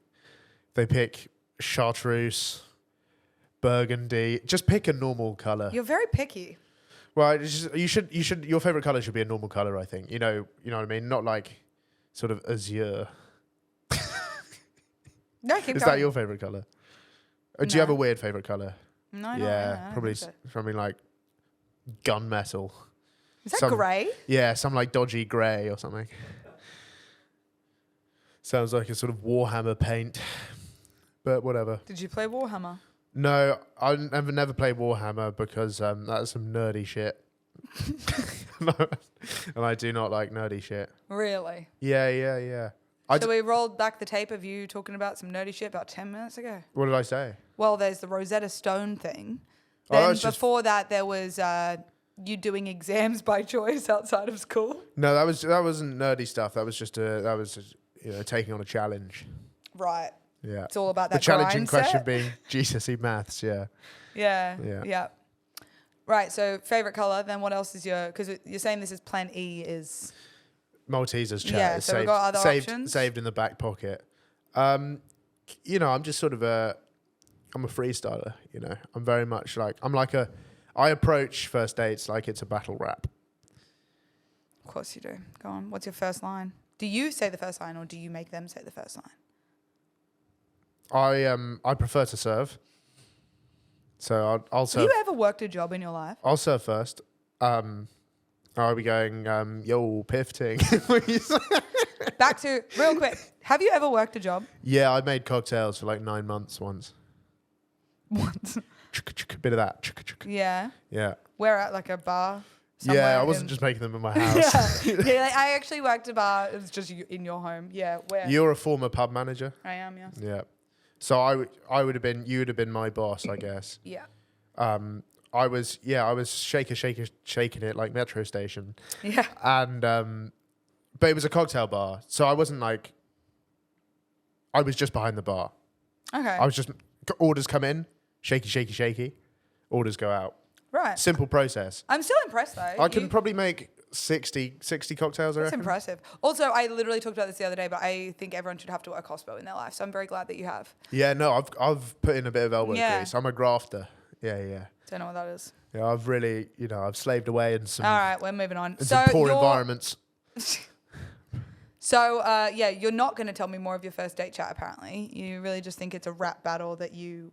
If they pick chartreuse, burgundy, just pick a normal color. You're very picky. Well, you should. Your favorite color should be a normal color. I think. You know what I mean. Not like sort of azure. No, keep Is going. that your favorite color? Or do you have a weird favorite color? No, Yeah, I don't probably think so. something like gunmetal. Is that grey? Yeah, some like dodgy grey or something. Sounds like a sort of Warhammer paint, but whatever. Did you play Warhammer? No, I never played Warhammer because that's some nerdy shit. And I do not like nerdy shit. Really? Yeah. So we rolled back the tape of you talking about some nerdy shit about 10 minutes ago. What did I say? Well, there's the Rosetta Stone thing. Oh, Then that's just- before that, there was you doing exams by choice outside of school. No, that wasn't nerdy stuff. That was just taking on a challenge. Right. Yeah. It's all about that The challenging grind question set. being GCSE maths. Yeah. Yeah. Right. So favorite color. Then what else is your? Because you're saying this is Plan E is. Maltesers chat. Yeah, is so we've saved, got other saved, options? saved in the back pocket. I'm just sort of I'm a freestyler. I'm very much I approach first dates like it's a battle rap. Of course you do. Go on. What's your first line? Do you say the first line or do you make them say the first line? I prefer to serve. So I'll serve. Have you ever worked a job in your life? I'll serve first. I'll be going, yo, piff ting. Back to real quick. Have you ever worked a job? Yeah, I made cocktails for like 9 months once. Once. Bit of that. Yeah. Yeah. Where at like a bar? Yeah, I wasn't just making them in my house. Yeah. I actually worked a bar. It was just in your home. Yeah. Where? You're a former pub manager? I am, yeah. Yeah. So I would have been, you would have been my boss, I guess. Yeah. I was shaking it like metro station. Yeah. And, but it was a cocktail bar. So I wasn't like, I was just behind the bar. Okay. I was just, orders come in, shaky. Orders go out. Right. Simple process. I'm still impressed though. I can probably make 60 cocktails, I That's reckon. impressive. Also, I literally talked about this the other day, but I think everyone should have to work hospo in their life. So I'm very glad that you have. Yeah, no, I've put in a bit of elbow Yeah. grease. I'm a grafter. Yeah. Don't know what that is. Yeah, I've really, I've slaved away in some, All right, we're moving on. in some poor environments. So, yeah, you're not going to tell me more of your first date chat, apparently. You really just think it's a rap battle that you...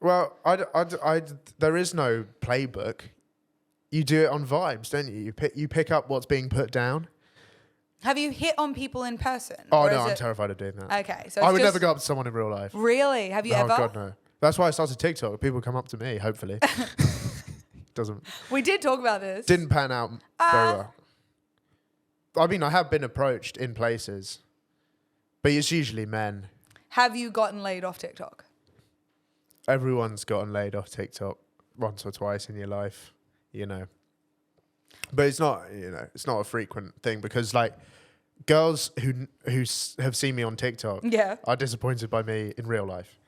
Well, there is no playbook. You do it on vibes, don't you? You pick up what's being put down. Have you hit on people in person? Oh, Or no, is I'm it... terrified of doing that. Okay, so I it's would just... never go up to someone in real life. Really? Have you ever? Oh, God, no. That's why I started TikTok. People come up to me, hopefully. Doesn't... We did talk about this. Didn't pan out very well. I mean, I have been approached in places, but it's usually men. Have you gotten laid off TikTok? Everyone's gotten laid off TikTok once or twice in your life, But it's not, it's not a frequent thing because, like, girls who have seen me on TikTok Yeah. are disappointed by me in real life.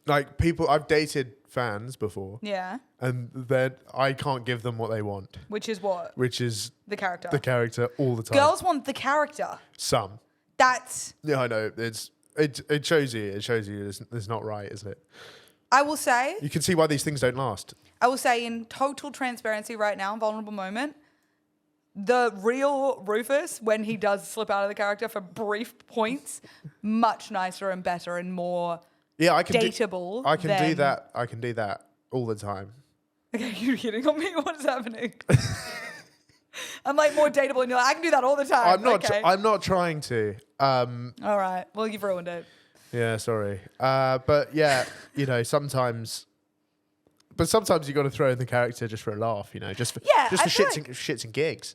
Like, I've dated fans before, Yeah. and then I can't give them what they want, Which is what? which is The character. the character all the time. Girls want the character. Some. That's... Yeah, I know. It shows you. It shows you it's not right, is it? I will say... You can see why these things don't last. I will say in total transparency right now, vulnerable moment, the real Rufus, when he does slip out of the character for brief points, much nicer and better and more Yeah, I can dateable. I can do that. I can do that all the time. Okay, you're hitting on me? What is happening? I'm like more dateable and you're like, I can do that all the time. I'm not. Okay. I'm not trying to. All right. Well, you've ruined it. Yeah, sorry. But yeah, sometimes. But sometimes you got to throw in the character just for a laugh, just for shits and gigs.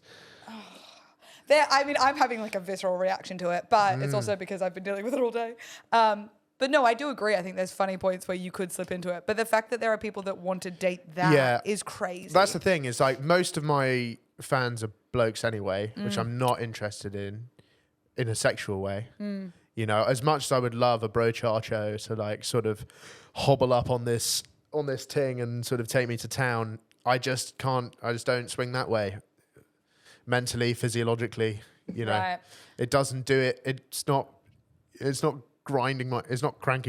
I'm having like a visceral reaction to it, but it's also because I've been dealing with it all day. But no, I do agree. I think there's funny points where you could slip into it. But the fact that there are people that want to date that is crazy. That's the thing, is like most of my fans are blokes anyway, which I'm not interested in a sexual way. As much as I would love a brochacho to like sort of hobble up on this ting and sort of take me to town, I just don't swing that way. Mentally, physiologically, Right. It doesn't do it. It's not it's not cranking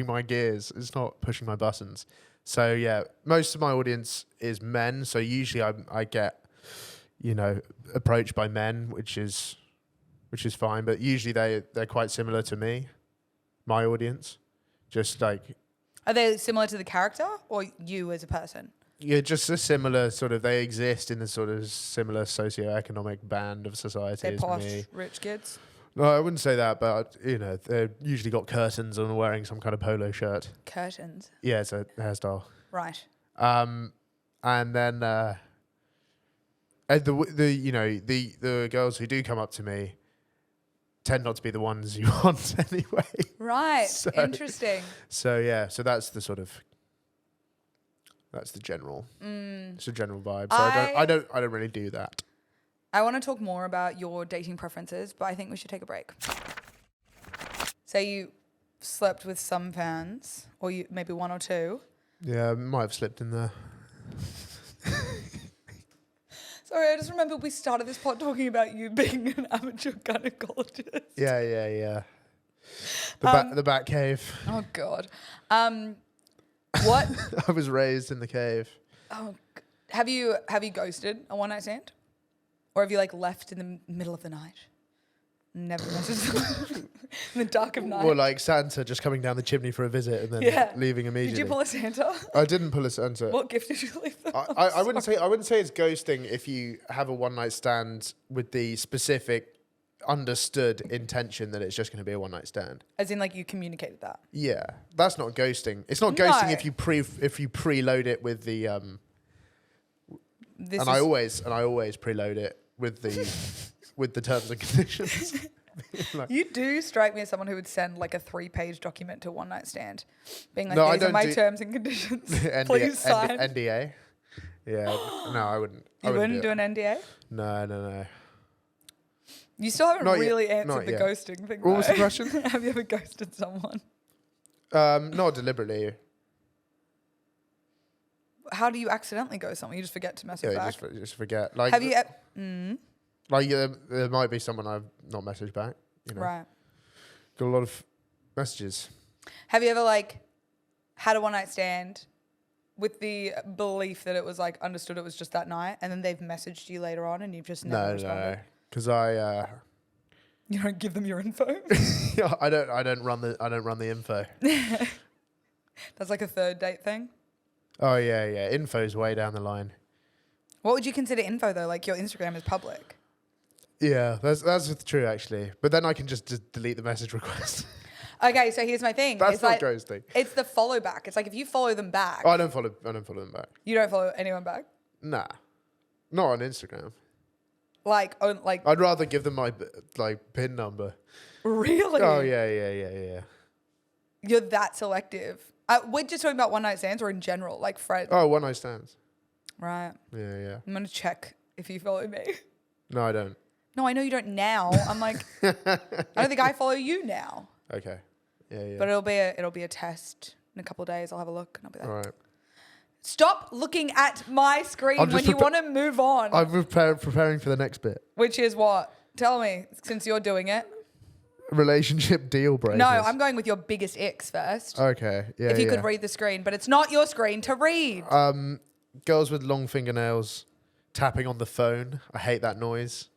my gears. It's not pushing my buttons. So yeah, most of my audience is men. So usually I get, approached by men, which is fine. But usually they're quite similar to me, my audience. Just like, Are they similar to the character or you as a person? yeah, just a similar sort of. They exist in the sort of similar socioeconomic band of society They're as posh, me. rich kids. No, I wouldn't say that, but they're usually got curtains and wearing some kind of polo shirt. Curtains. Yeah, it's a hairstyle. Right. And then the girls who do come up to me tend not to be the ones you want anyway. Right. So- Interesting. So yeah, so that's the general. It's a general vibe. So I don't really do that. I want to talk more about your dating preferences, but I think we should take a break. So you slept with some fans, or you maybe one or two. Yeah, I might have slipped in there. Sorry, I just remember we started this pod talking about you being an amateur gynecologist. Yeah. The Bat Cave. Oh God. What? I was raised in the cave. Oh, have you ghosted a one night stand, or have you like left in the middle of the night? Never messaged in the dark of night. Well, like Santa just coming down the chimney for a visit and then leaving immediately. Did you pull a Santa? I didn't pull a Santa. What gift did you leave them? I wouldn't say it's ghosting if you have a one night stand with the specific understood intention that it's just going to be a one night stand. As in, like, you communicated that. Yeah, that's not ghosting. It's not ghosting if you preload it with the I always preload it with the with the terms and conditions. You do strike me as someone who would send like a 3-page document to a one night stand, being like, No, I these are don't my do- terms and conditions. Please sign. NDA. Yeah. No, I wouldn't. You wouldn't do an NDA? No. You still haven't Not yet. really answered Not the yet. ghosting thing. What was the though. question? Have you ever ghosted someone? Not deliberately. How do you accidentally ghost someone? You just forget to message Yeah, back. just forget. Like, Have you? like there might be someone I've not messaged back. You know, Right. got a lot of messages. Have you ever like had a one night stand with the belief that it was like understood it was just that night, and then they've messaged you later on and you've just never responded? No, because I You don't give them your info. I don't run the info. That's like a third date thing. Oh yeah. Info's way down the line. What would you consider info though? Like your Instagram is public. Yeah, that's true actually. But then I can just delete the message request. Okay, so here's my thing. That's it's not like, ghosting. It's the follow back. It's like if you follow them back. Oh, I don't follow them back. You don't follow anyone back. Nah, not on Instagram. Like I'd rather give them my PIN number. Really? Oh yeah. You're that selective. We're just talking about one night stands or in general, like friends. Oh, one night stands. Right. Yeah. I'm gonna check if you follow me. No, I don't. No, I know you don't now. I'm like, I don't think I follow you now. Okay. Yeah. But it'll be a test in a couple of days. I'll have a look and I'll be like, All right. stop looking at my screen when you want to move on. I'm preparing for the next bit. Which is what? Tell me, since you're doing it. Relationship deal breakers. No, I'm going with your biggest icks first. Okay. Yeah. If you could read the screen, but it's not your screen to read. Girls with long fingernails tapping on the phone. I hate that noise.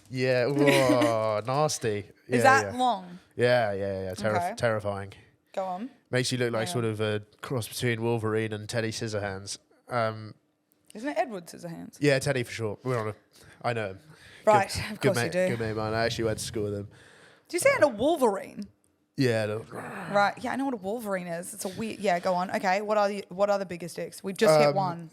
Yeah. Whoa, nasty. Is that long? Yeah. Okay. Terrifying. Go on. Makes you look like sort of a cross between Wolverine and Teddy Scissorhands. Isn't it Edward Scissorhands? Yeah, Teddy for sure. I know him. Right, of course mate, you do. Good mate of mine. I actually went to school with him. Do you say it a Wolverine? Yeah. Right. Yeah, I know what a Wolverine is. It's a weird. Yeah, go on. Okay. What are the biggest dicks? We've just hit one.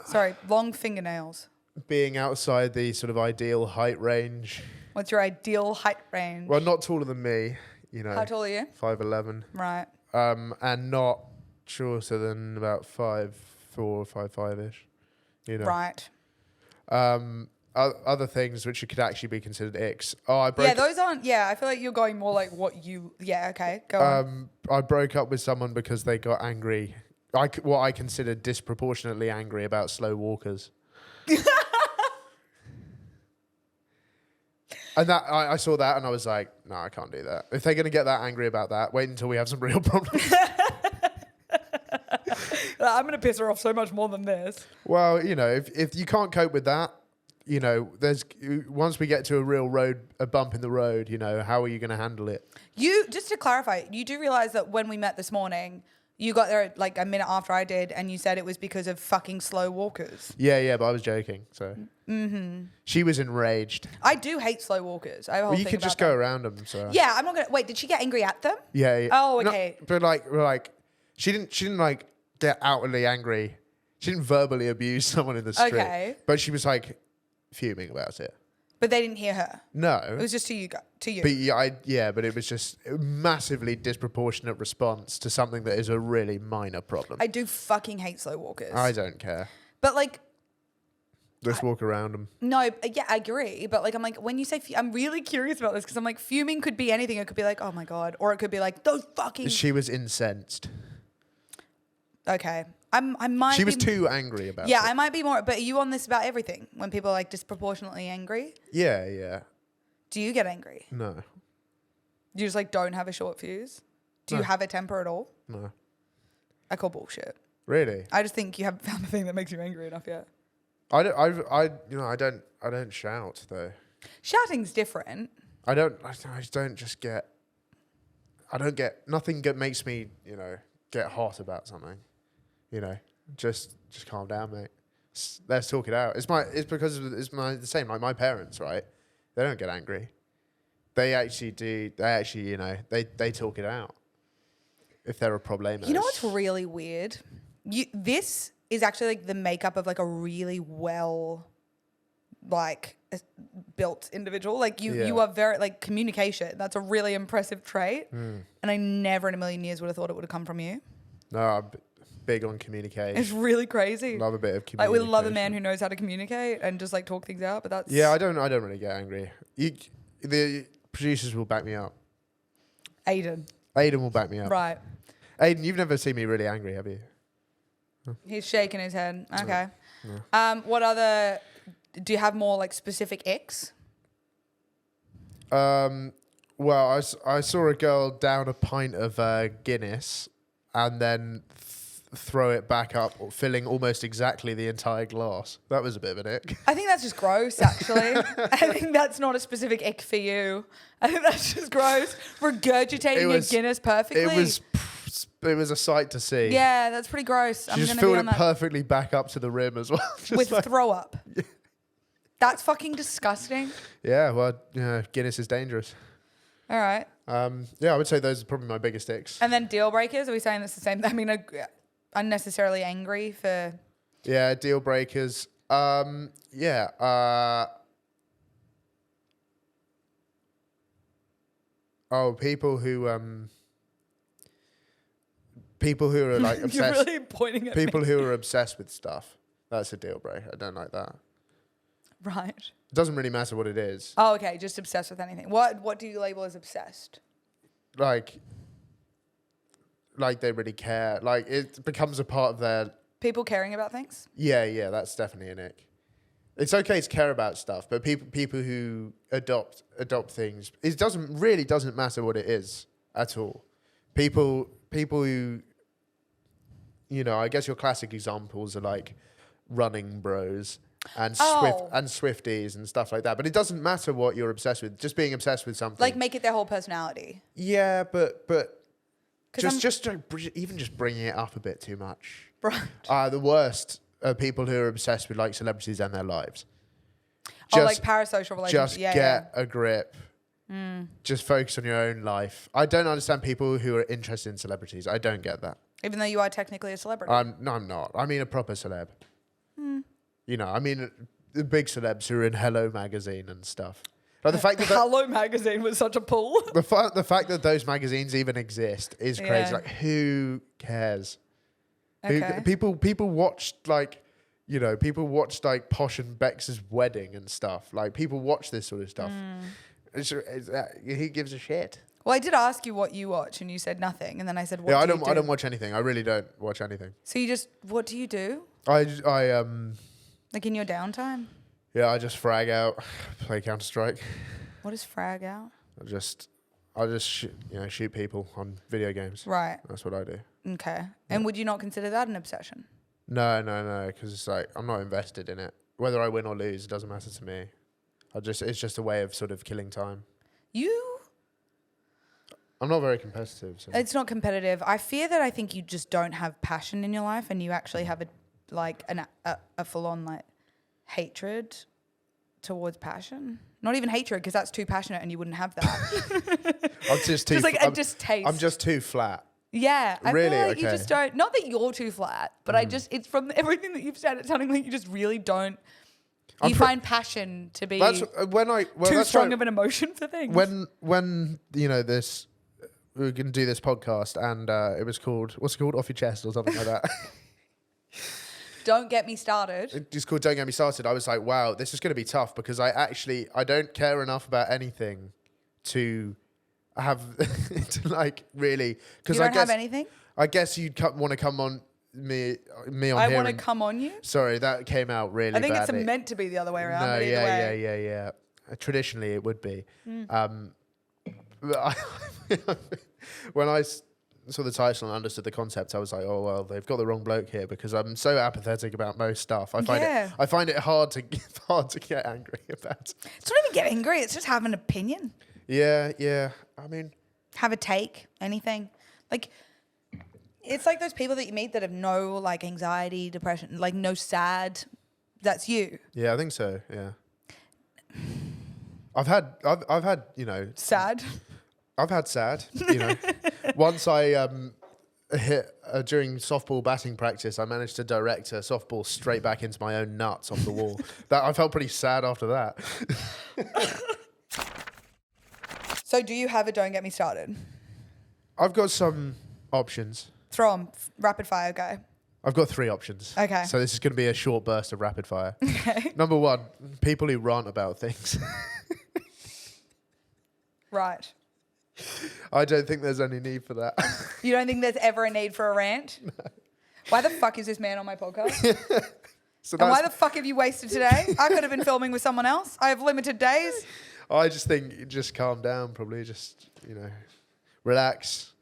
Sorry, long fingernails. Being outside the sort of ideal height range. What's your ideal height range? Well, not taller than me. You know. How tall are you? 5'11". Right. And not shorter than about 5'4", 5'5"-ish. You know. Right. Other things which could actually be considered icks. Those aren't. Yeah, I feel like you're going more like what you. Yeah. Okay. Go on. I broke up with someone because they got angry. What I consider disproportionately angry about slow walkers. And that I saw that and I was like, no, I can't do that. If they're going to get that angry about that, wait until we have some real problems. I'm going to piss her off so much more than this. Well, you know, if you can't cope with that, you know, once we get to a bump in the road, you know, how are you going to handle it? Just to clarify, you do realize that when we met this morning, you got there like a minute after I did, and you said it was because of fucking slow walkers. Yeah, but I was joking. So she was enraged. I do hate slow walkers. I have a whole Well, you thing could about just go them. around them. So Yeah, I'm not gonna. Wait, did she get angry at them? yeah. Oh, No, okay. but like, she didn't like get outwardly angry. She didn't verbally abuse someone in the street. Okay. But she was like fuming about it. But they didn't hear her. No. It was just to you. But but it was just a massively disproportionate response to something that is a really minor problem. I do fucking hate slow walkers. I don't care. But like, Just walk around them. no, yeah, I agree. But like, I'm like, when you say, I'm really curious about this because I'm like, fuming could be anything. It could be like, oh my God. Or it could be like, those fucking. She was incensed. Okay. I might She was be, too angry about it. Yeah, I might be more. But are you on this about everything? When people are like disproportionately angry? Yeah. Do you get angry? No. You just like don't have a short fuse? Do you have a temper at all? No. I call bullshit. Really? I just think you haven't found the thing that makes you angry enough yet. I don't shout though. Shouting's different. I don't get nothing that makes me, get hot about something. Just calm down, mate. Let's talk it out. It's the same like my parents, right? They don't get angry. They actually do. They actually, they talk it out. If they're a problemo. You know what's really weird? This is actually like the makeup of like a really well like built individual. Like you are very like communication. That's a really impressive trait. And I never in a million years would have thought it would have come from you. No, I'm big on communication. It's really crazy. Love a bit of Like communication. we love a man who knows how to communicate and just like talk things out. But that's I don't really get angry. The producers will back me up. Aiden Will back me up. Right. Aiden, you've never seen me really angry, have you? He's shaking his head. Okay. Yeah. What other? Do you have more like specific icks? Well, I saw a girl down a pint of Guinness and then throw it back up, filling almost exactly the entire glass. That was a bit of an ick. I think that's just gross, actually. I think that's not a specific ick for you. I think that's just gross. Regurgitating a Guinness perfectly. It was a sight to see. Yeah, that's pretty gross. She just filled it perfectly back up to the rim as well. With throw up. Yeah. That's fucking disgusting. Yeah, well, Guinness is dangerous. All right. I would say those are probably my biggest icks. And then deal breakers, are we saying that's the same? I mean, unnecessarily angry for... Yeah, deal breakers. People who are like obsessed. You're really pointing at people me. who are obsessed with stuff. That's a deal breaker. I don't like that. Right. It doesn't really matter what it is. Oh, okay. Just obsessed with anything. What do you label as obsessed? Like they really care. Like it becomes a part of their... People caring about things? Yeah, that's definitely an ick. It's okay to care about stuff, but people who adopt things, it doesn't matter what it is at all. People who, I guess your classic examples are like running bros and Swifties and stuff like that. But it doesn't matter what you're obsessed with. Just being obsessed with something. Like make it their whole personality. Yeah, but just bringing it up a bit too much. Right. The worst are people who are obsessed with like celebrities and their lives. Like parasocial relationships. Just get a grip. Just focus on your own life. I don't understand people who are interested in celebrities. I don't get that. Even though you are technically a celebrity. No, I'm not. I mean a proper celeb. I mean the big celebs who are in Hello magazine and stuff. Like the fact that Hello magazine was such a pull. The fact that those magazines even exist is crazy. Yeah. Like who cares? Okay. People watched like Posh and Bex's wedding and stuff. Like people watch this sort of stuff. He gives a shit. Well, I did ask you what you watch, and you said nothing. And then I said, "What?" I don't watch anything. I really don't watch anything. So what do you do? I like in your downtime. Yeah, I just frag out, play Counter-Strike. What is frag out? I just shoot people on video games. Right. That's what I do. Okay. Yeah. And would you not consider that an obsession? No, because it's like I'm not invested in it. Whether I win or lose, it doesn't matter to me. It's just a way of sort of killing time. I'm not very competitive. So. It's not competitive. I think you just don't have passion in your life, and you actually have a full-on like hatred towards passion. Not even hatred, because that's too passionate, and you wouldn't have that. I'm just too flat. Yeah, I really? feel like okay. You just don't. Not that you're too flat, but it's from everything that you've said. It's sounding like you just really don't. You find passion to be too strong of an emotion for things. When this. We were going to do this podcast, and it was called, what's it called? Off Your Chest or something like that. Don't get me started. It's called Don't Get Me Started. I was like, wow, this is going to be tough because I don't care enough about anything to have, to like really. You don't have anything? I guess you'd want to come on me on here. I want to come on you? Sorry, that came out really badly. I think it's meant to be the other way around. No, but yeah. Traditionally, it would be. When I saw the title and understood the concept, I was like, oh well, they've got the wrong bloke here because I'm so apathetic about most stuff. I find it hard to get angry about. It's not even get angry; it's just have an opinion. Yeah. I mean, have a take, anything. Like, it's like those people that you meet that have no like anxiety, depression, like no sad. That's you. Yeah, I think so. Yeah. I've had sad. I've had sad. Once I during softball batting practice, I managed to direct a softball straight back into my own nuts off the wall. That I felt pretty sad after that. So do you have a don't get me started? I've got some options. Throw 'em. Rapid fire, go. I've got 3 options. Okay. So this is going to be a short burst of rapid fire. Okay. Number 1, people who rant about things. Right. I don't think there's any need for that. You don't think there's ever a need for a rant? No. Why the fuck is this man on my podcast? So and why the fuck have you wasted today? I could have been filming with someone else. I have limited days. I just think you just calm down, probably. Just, relax,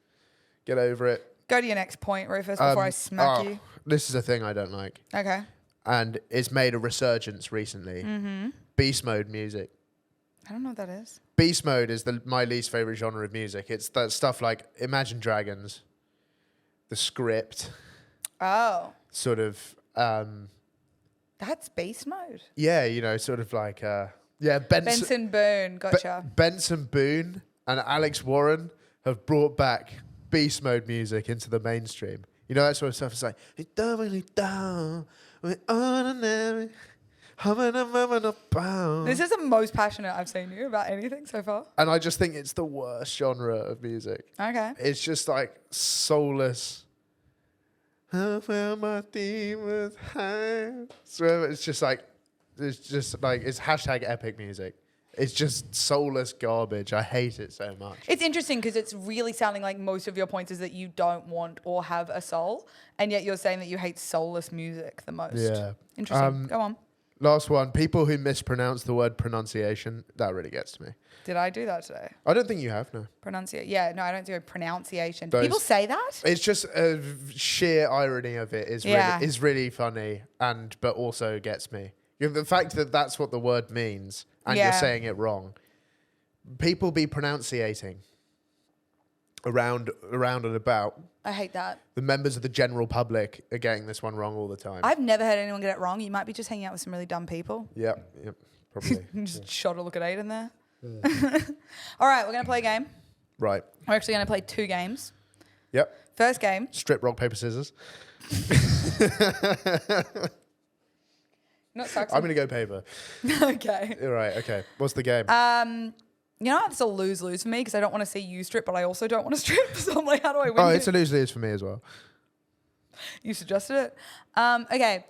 get over it. Go to your next point, Rufus, before I smack you. This is a thing I don't like. Okay. And it's made a resurgence recently. Beast mode music. I don't know what that is. Beast mode is my least favorite genre of music. It's that stuff like Imagine Dragons, The Script. Oh. Sort of. That's beast mode. Yeah, sort of like. Benson Boone, gotcha. Benson Boone and Alex Warren have brought back beast mode music into the mainstream. That sort of stuff. It's like, it's doubly down, we're ordinary. This is the most passionate I've seen you about anything so far. And I just think it's the worst genre of music. Okay. It's just like soulless. I found my demons high. So it's just like it's hashtag epic music. It's just soulless garbage. I hate it so much. It's interesting because it's really sounding like most of your points is that you don't want or have a soul, and yet you're saying that you hate soulless music the most. Yeah. Interesting. Go on. Last one. People who mispronounce the word pronunciation. That really gets to me. Did I do that today? I don't think you have, no. Yeah, no, I don't do a pronunciation. People say that? It's just a sheer irony of it is really funny, but also gets me. The fact that that's what the word means and you're saying it wrong. People be pronunciating around and about. I hate that. The members of the general public are getting this one wrong all the time. I've never heard anyone get it wrong. You might be just hanging out with some really dumb people. Yep, probably. Just shot a look at 8 in there. Yeah. All right, we're going to play a game. Right. We're actually going to play 2 games. Yep. First game. Strip, rock, paper, scissors. Not sucks. I'm going to go paper. Okay. All right, okay. What's the game? It's a lose-lose for me because I don't want to see you strip, but I also don't want to strip. So I'm like, how do I win? Oh, it's a lose-lose for me as well. You suggested it. Okay.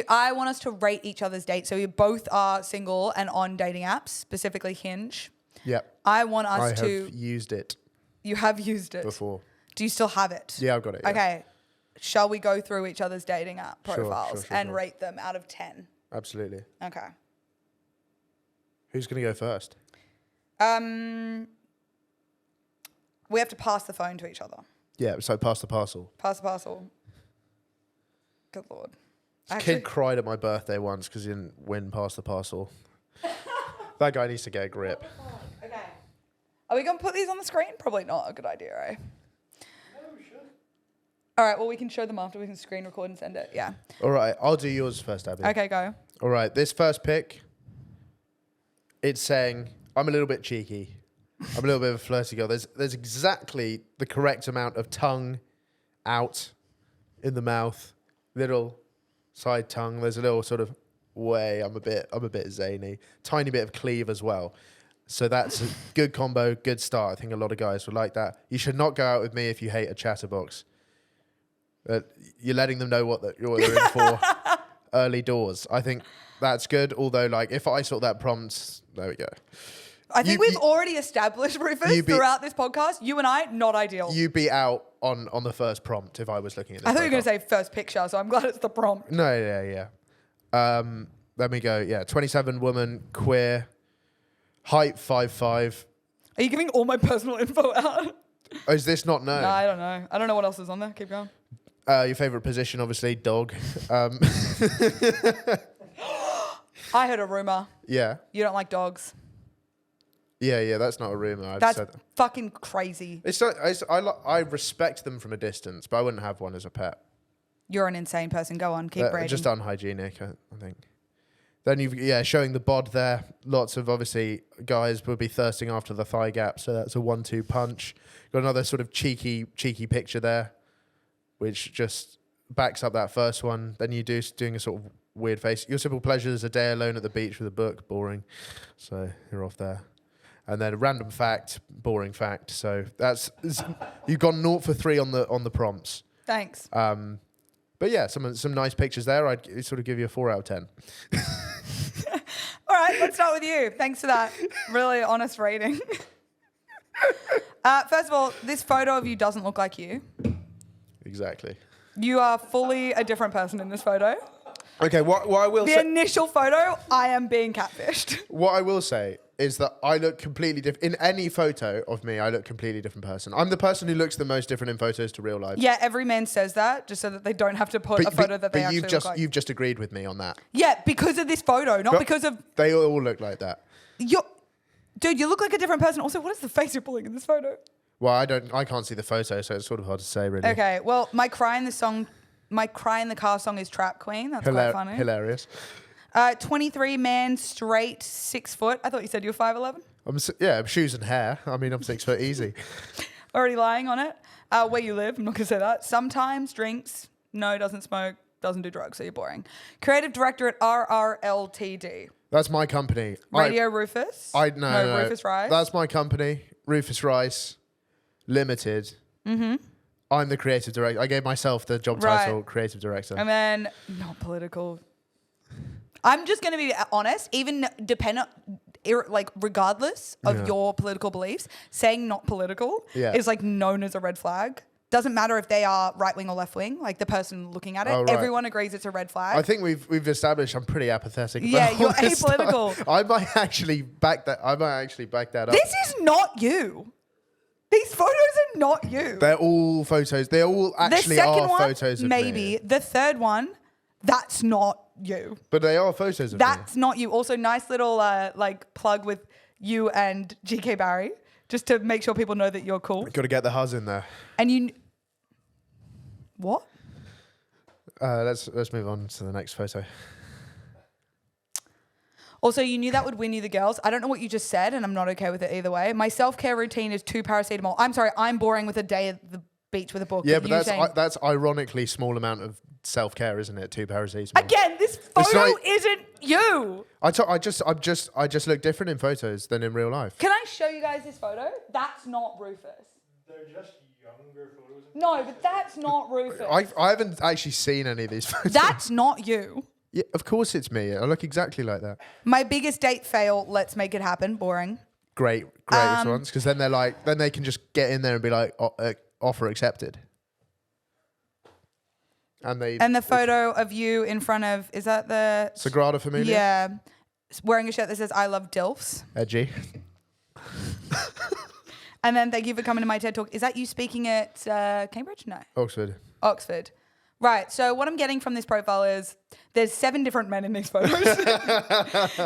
I want us to rate each other's dates. So we both are single and on dating apps, specifically Hinge. Yep. I want us I to... have used it. You have used it? Before. Do you still have it? Yeah, I've got it. Yeah. Okay. Shall we go through each other's dating app profiles sure. rate them out of 10? Absolutely. Okay. Who's going to go first? We have to pass the phone to each other. Yeah, so pass the parcel. Pass the parcel. Good Lord. Kid cried at my birthday once because he didn't win pass the parcel. That guy needs to get a grip. Okay. Are we going to put these on the screen? Probably not a good idea, right? No, we should. All right, well, we can show them after. We can screen record and send it. Yeah. All right, I'll do yours first, Abby. Okay, go. All right, this first pic, it's saying, I'm a little bit cheeky. I'm a little bit of a flirty girl. There's exactly the correct amount of tongue out in the mouth, little side tongue. There's a little sort of way. I'm a bit zany. Tiny bit of cleave as well. So that's a good combo, good start. I think a lot of guys would like that. You should not go out with me if you hate a chatterbox. You're letting them know what they're in for early doors. I think that's good. Although, if I saw that prompt, there we go. I think we've already established, Rufus, throughout this podcast, you and I, not ideal. You'd be out on the first prompt if I was looking at this. I thought you were going to say first picture, so I'm glad it's the prompt. No, yeah. Let me go. Yeah, 27 woman, queer, height 5'5". Are you giving all my personal info out? Oh, is this not known? No, I don't know. I don't know what else is on there. Keep going. Your favourite position, obviously, dog. I heard a rumour. Yeah. You don't like dogs. Yeah, that's not a rumour. That's fucking crazy. I respect them from a distance, but I wouldn't have one as a pet. You're an insane person. Go on, keep braiding. Just unhygienic, I think. Then showing the bod there. Lots of, obviously, guys would be thirsting after the thigh gap, so that's a 1-2 punch. Got another sort of cheeky picture there, which just backs up that first one. Then you doing a sort of weird face. Your simple pleasure is a day alone at the beach with a book. Boring. So you're off there. And then a random fact, boring fact. So you've gone 0 for 3 on the prompts. Thanks. But yeah, some nice pictures there. I'd sort of give you a 4 out of 10. All right, let's start with you. Thanks for that really honest rating. First of all, this photo of you doesn't look like you. Exactly. You are fully a different person in this photo. Okay, what I will say... The initial photo, I am being catfished. What I will say is that I look completely different. In any photo of me, I look completely different person. I'm the person who looks the most different in photos to real life. Yeah, every man says that, just so that they don't have to put a photo that they actually look like. You've just agreed with me on that. Yeah, because of this photo, not because of... They all look like that. Dude, you look like a different person. Also, what is the face you're pulling in this photo? Well, I can't see the photo, so it's sort of hard to say, really. Okay, well, my cry in the car song is Trap Queen. That's quite funny. Hilarious. 23 man, straight, 6 foot. I thought you said you were 5'11". Shoes and hair. I mean, I'm 6 foot easy. Already lying on it. Where you live, I'm not going to say that. Sometimes drinks. No, doesn't smoke. Doesn't do drugs, so you're boring. Creative director at RRLTD. That's my company. Radio Rufus. No. Rufus Rice. That's my company, Rufus Rice Limited. Mm-hmm. I'm the creative director. I gave myself the job title, creative director. And then, not political. I'm just going to be honest, even regardless of your political beliefs, saying not political is like known as a red flag. Doesn't matter if they are right wing or left wing, like the person looking at it. Right. Everyone agrees it's a red flag. I think we've established I'm pretty apathetic. Yeah, about you're all this apolitical. Stuff. I might actually back that up. This is not you. These photos are not you. They're all photos. They all actually are photos of me. Maybe. The third one, that's not you. But they are photos of me. That's not you. Also, nice little plug with you and GK Barry, just to make sure people know that you're cool. Got to get the huzz in there. And you... What? Let's move on to the next photo. Also, you knew that would win you the girls. I don't know what you just said, and I'm not okay with it either way. My self-care routine is 2 paracetamol. I'm sorry, I'm boring with a day at the beach with a book. Yeah, but that's ironically small amount of self-care, isn't it? 2 paracetamol. Again, this photo isn't you. I just look different in photos than in real life. Can I show you guys this photo? That's not Rufus. They're just younger photos. No, but that's not Rufus. I haven't actually seen any of these photos. That's not you. Yeah, of course it's me. I look exactly like that. My biggest date fail, let's make it happen, boring. Great response. Because then then they can just get in there and be like, offer accepted. And the photo of you in front of, is that the... Sagrada Familia? Yeah. Wearing a shirt that says, I love DILFs. Edgy. And then thank you for coming to my TED Talk. Is that you speaking at Cambridge? No. Oxford. Right. So what I'm getting from this profile is there's 7 different men in these photos.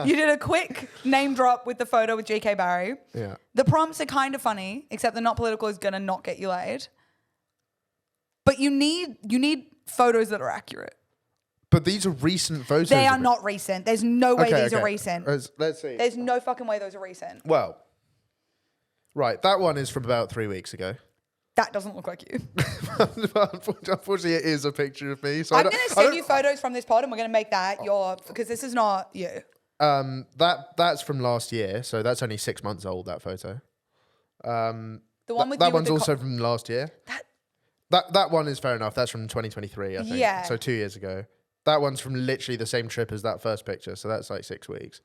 You did a quick name drop with the photo with GK Barry. Yeah. The prompts are kind of funny, except the not political is going to not get you laid. But you need photos that are accurate. But these are recent photos. They are not recent. There's no way these are recent. Let's see. There's no fucking way those are recent. Well, right. That one is from about 3 weeks ago. That doesn't look like you. Unfortunately, it is a picture of me. So I'm going to send you photos from this pod and we're going to make that because this is not you. That's from last year. So that's only 6 months old, that photo. The one with that you one's with also from last year. That one is fair enough. That's from 2023, I think. Yeah. So 2 years ago. That one's from literally the same trip as that first picture. So that's like 6 weeks.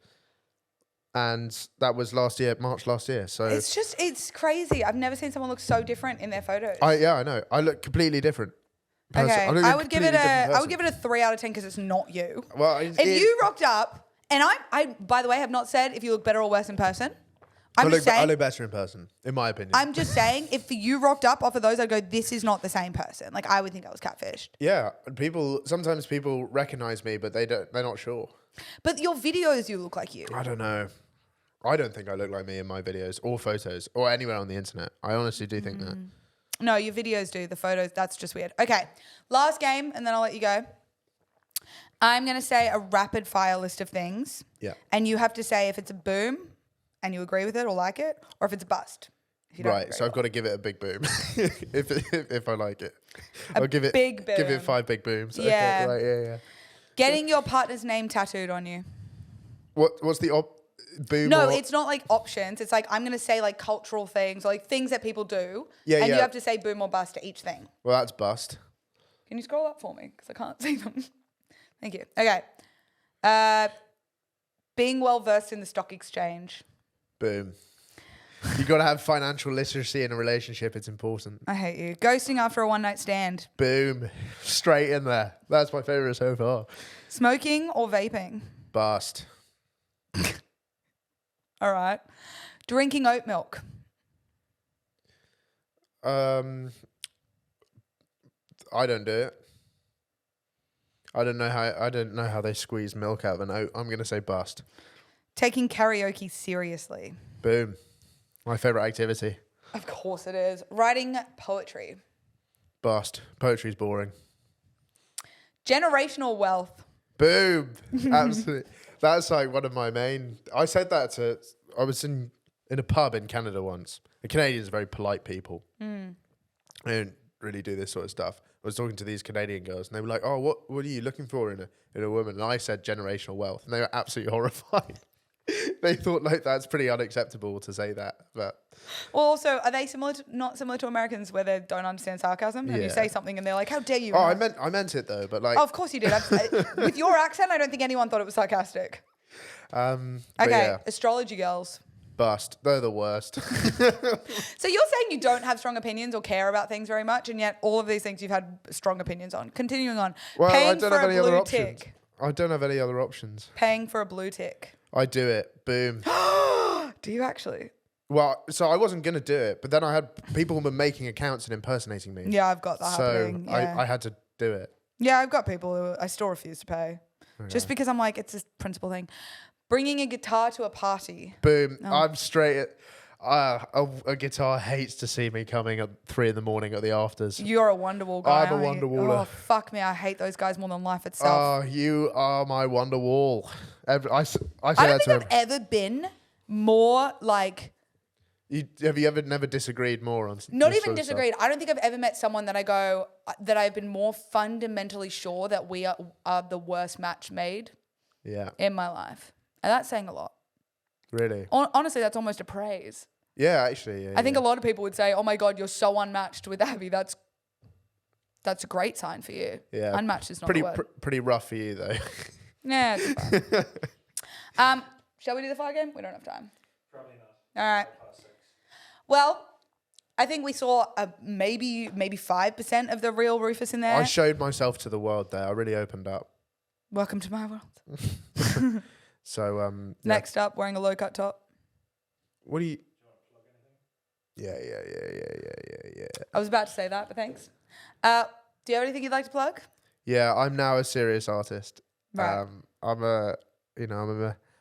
And that was March last year. So it's crazy. I've never seen someone look so different in their photos. I know. I look completely different. Okay. I would give it a 3 out of 10 because it's not you. Well, if you rocked up, and I by the way have not said if you look better or worse in person. I look better in person, in my opinion. I'm just saying, if you rocked up off of those, I'd go, this is not the same person. Like, I would think I was catfished. Yeah. Sometimes people recognize me, but they're not sure. But your videos, you look like you. I don't know. I don't think I look like me in my videos or photos or anywhere on the internet. I honestly do think that. No, your videos do. The photos, that's just weird. Okay. Last game, and then I'll let you go. I'm going to say a rapid fire list of things. Yeah. And you have to say if it's a boom and you agree with it or like it, or if it's a bust. If you don't Right, agree so I've with got to give it a big boom if I like it. A I'll give it big Give it boom. 5 big booms. Yeah. Okay, right, yeah. Getting your partner's name tattooed on you. What's the boom? No, or- it's not like options. It's like I'm going to say like cultural things, or like things that people do. Yeah, and yeah. you have to say boom or bust to each thing. Well, that's bust. Can you scroll up for me? Because I can't see them. Thank you. Okay. Being well versed in the stock exchange. Boom. You got to have financial literacy in a relationship. It's important. I hate you. Ghosting after a one night stand. Boom. Straight in there. That's my favorite so far. Smoking or vaping. Bust. All right. Drinking oat milk. I don't do it. I don't know how they squeeze milk out of an oat. I'm gonna say bust. Taking karaoke seriously. Boom. My favorite activity. Of course it is. Writing poetry. Bust. Poetry's boring. Generational wealth. Boom. Absolutely. That's like one of my main. I said that to. I was in a pub in Canada once. The Canadians are very polite people. They don't really do this sort of stuff. I was talking to these Canadian girls, and they were like, "Oh, what are you looking for in a woman?" And I said generational wealth, and they were absolutely horrified. They thought like that's pretty unacceptable to say that, but Well, also, are they not similar to Americans where they don't understand sarcasm? And you Yeah. say something and they're like, "How dare you?" oh, And I meant it though. But like, Oh, of course you did. With your accent, I don't think anyone thought it was sarcastic. but Okay, yeah, astrology girls. bust. They're the worst. So you're saying you don't have strong opinions or care about things very much, and yet all of these things you've had strong opinions on. Continuing on. Well, I Paying don't for have a any other blue options. tick. I don't have any other options. Paying for a blue tick. I do it. Boom. Do you actually? Well, so I wasn't gonna do it, but then I had people were making accounts and impersonating me. Yeah, I've got that So happening. Yeah. I had to do it. Yeah, I've got people who I still refuse to pay. Just because I'm like, it's a principle thing. Bringing a guitar to a party. Boom. Oh. I'm straight at. A guitar hates to see me coming at 3 a.m. at the afters. You're a Wonderwall guy. I'm a aren't you? Wonderwaller. Oh, fuck me. I hate those guys more than life itself. Oh, you are my wonder wall. I say I that don't to think I've ever been more like, Have you ever never disagreed more on? not this even sort of stuff? disagreed. I don't think I've ever met someone that I go, that I've been more fundamentally sure that we are the worst match made Yeah, in my life. And that's saying a lot. really. Honestly, that's almost a praise. Yeah, actually. Yeah, I think yeah. a lot of people would say, "Oh my God, you're so unmatched with Abby." That's a great sign for you. Yeah. Unmatched is not pretty the word. pretty rough for you though. Yeah, it's fine. Shall we do the fire game? We don't have time. Probably not. All right. Past 6. Well, I think we saw maybe 5% of the real Rufus in there. I showed myself to the world there. I really opened up. Welcome to my world. So yeah. Next up, wearing a low cut top. What do you? Do you want to plug anything? Yeah. I was about to say that, but thanks. Do you have anything you'd like to plug? Yeah, I'm now a serious artist. Right. I'm a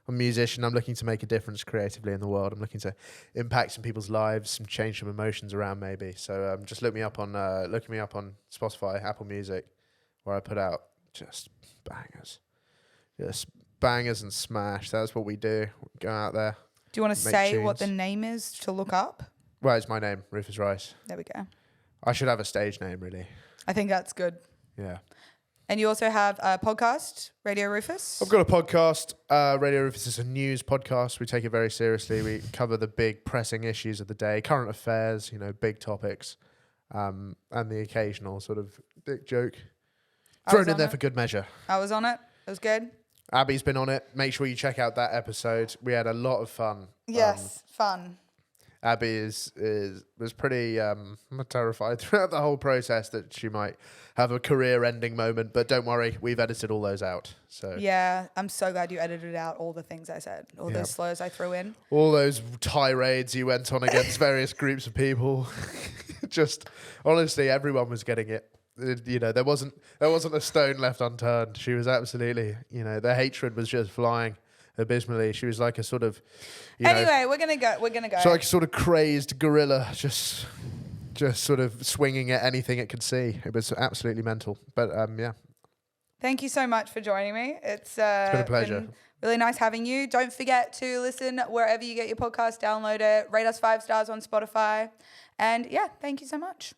musician. I'm looking to make a difference creatively in the world. I'm looking to impact some people's lives, some change some emotions around maybe. So just look me up on Spotify, Apple Music, where I put out just bangers and smash. That's what we do. Go out there. Do you want to Make say what the tunes. name is to look up? Well, it's my name, Rufus Rice. There we go. I should have a stage name, really. I think that's good. Yeah. And you also have a podcast, Radio Rufus. I've got a podcast. Radio Rufus is a news podcast. We take it very seriously. We cover the big pressing issues of the day, current affairs, big topics, and the occasional sort of dick joke thrown in there for good measure. I was on it. It was good. Abby's been on it. Make sure you check out that episode. We had a lot of fun. Yes, fun. Abby was pretty terrified throughout the whole process that she might have a career-ending moment. But don't worry, we've edited all those out. So Yeah, I'm so glad you edited out all the things I said, all Yeah. those slurs I threw in. all those tirades you went on against various groups of people, just honestly, everyone was getting it. There wasn't a stone left unturned. She was absolutely, the hatred was just flying abysmally. She was like a sort of, Anyway, we're gonna go. so like a sort of crazed gorilla, just sort of swinging at anything it could see. It was absolutely mental. But yeah, Thank you so much for joining me. It's been a pleasure. been really nice having you. Don't forget to listen wherever you get your podcast, download it, rate us 5 stars on Spotify. And yeah, thank you so much.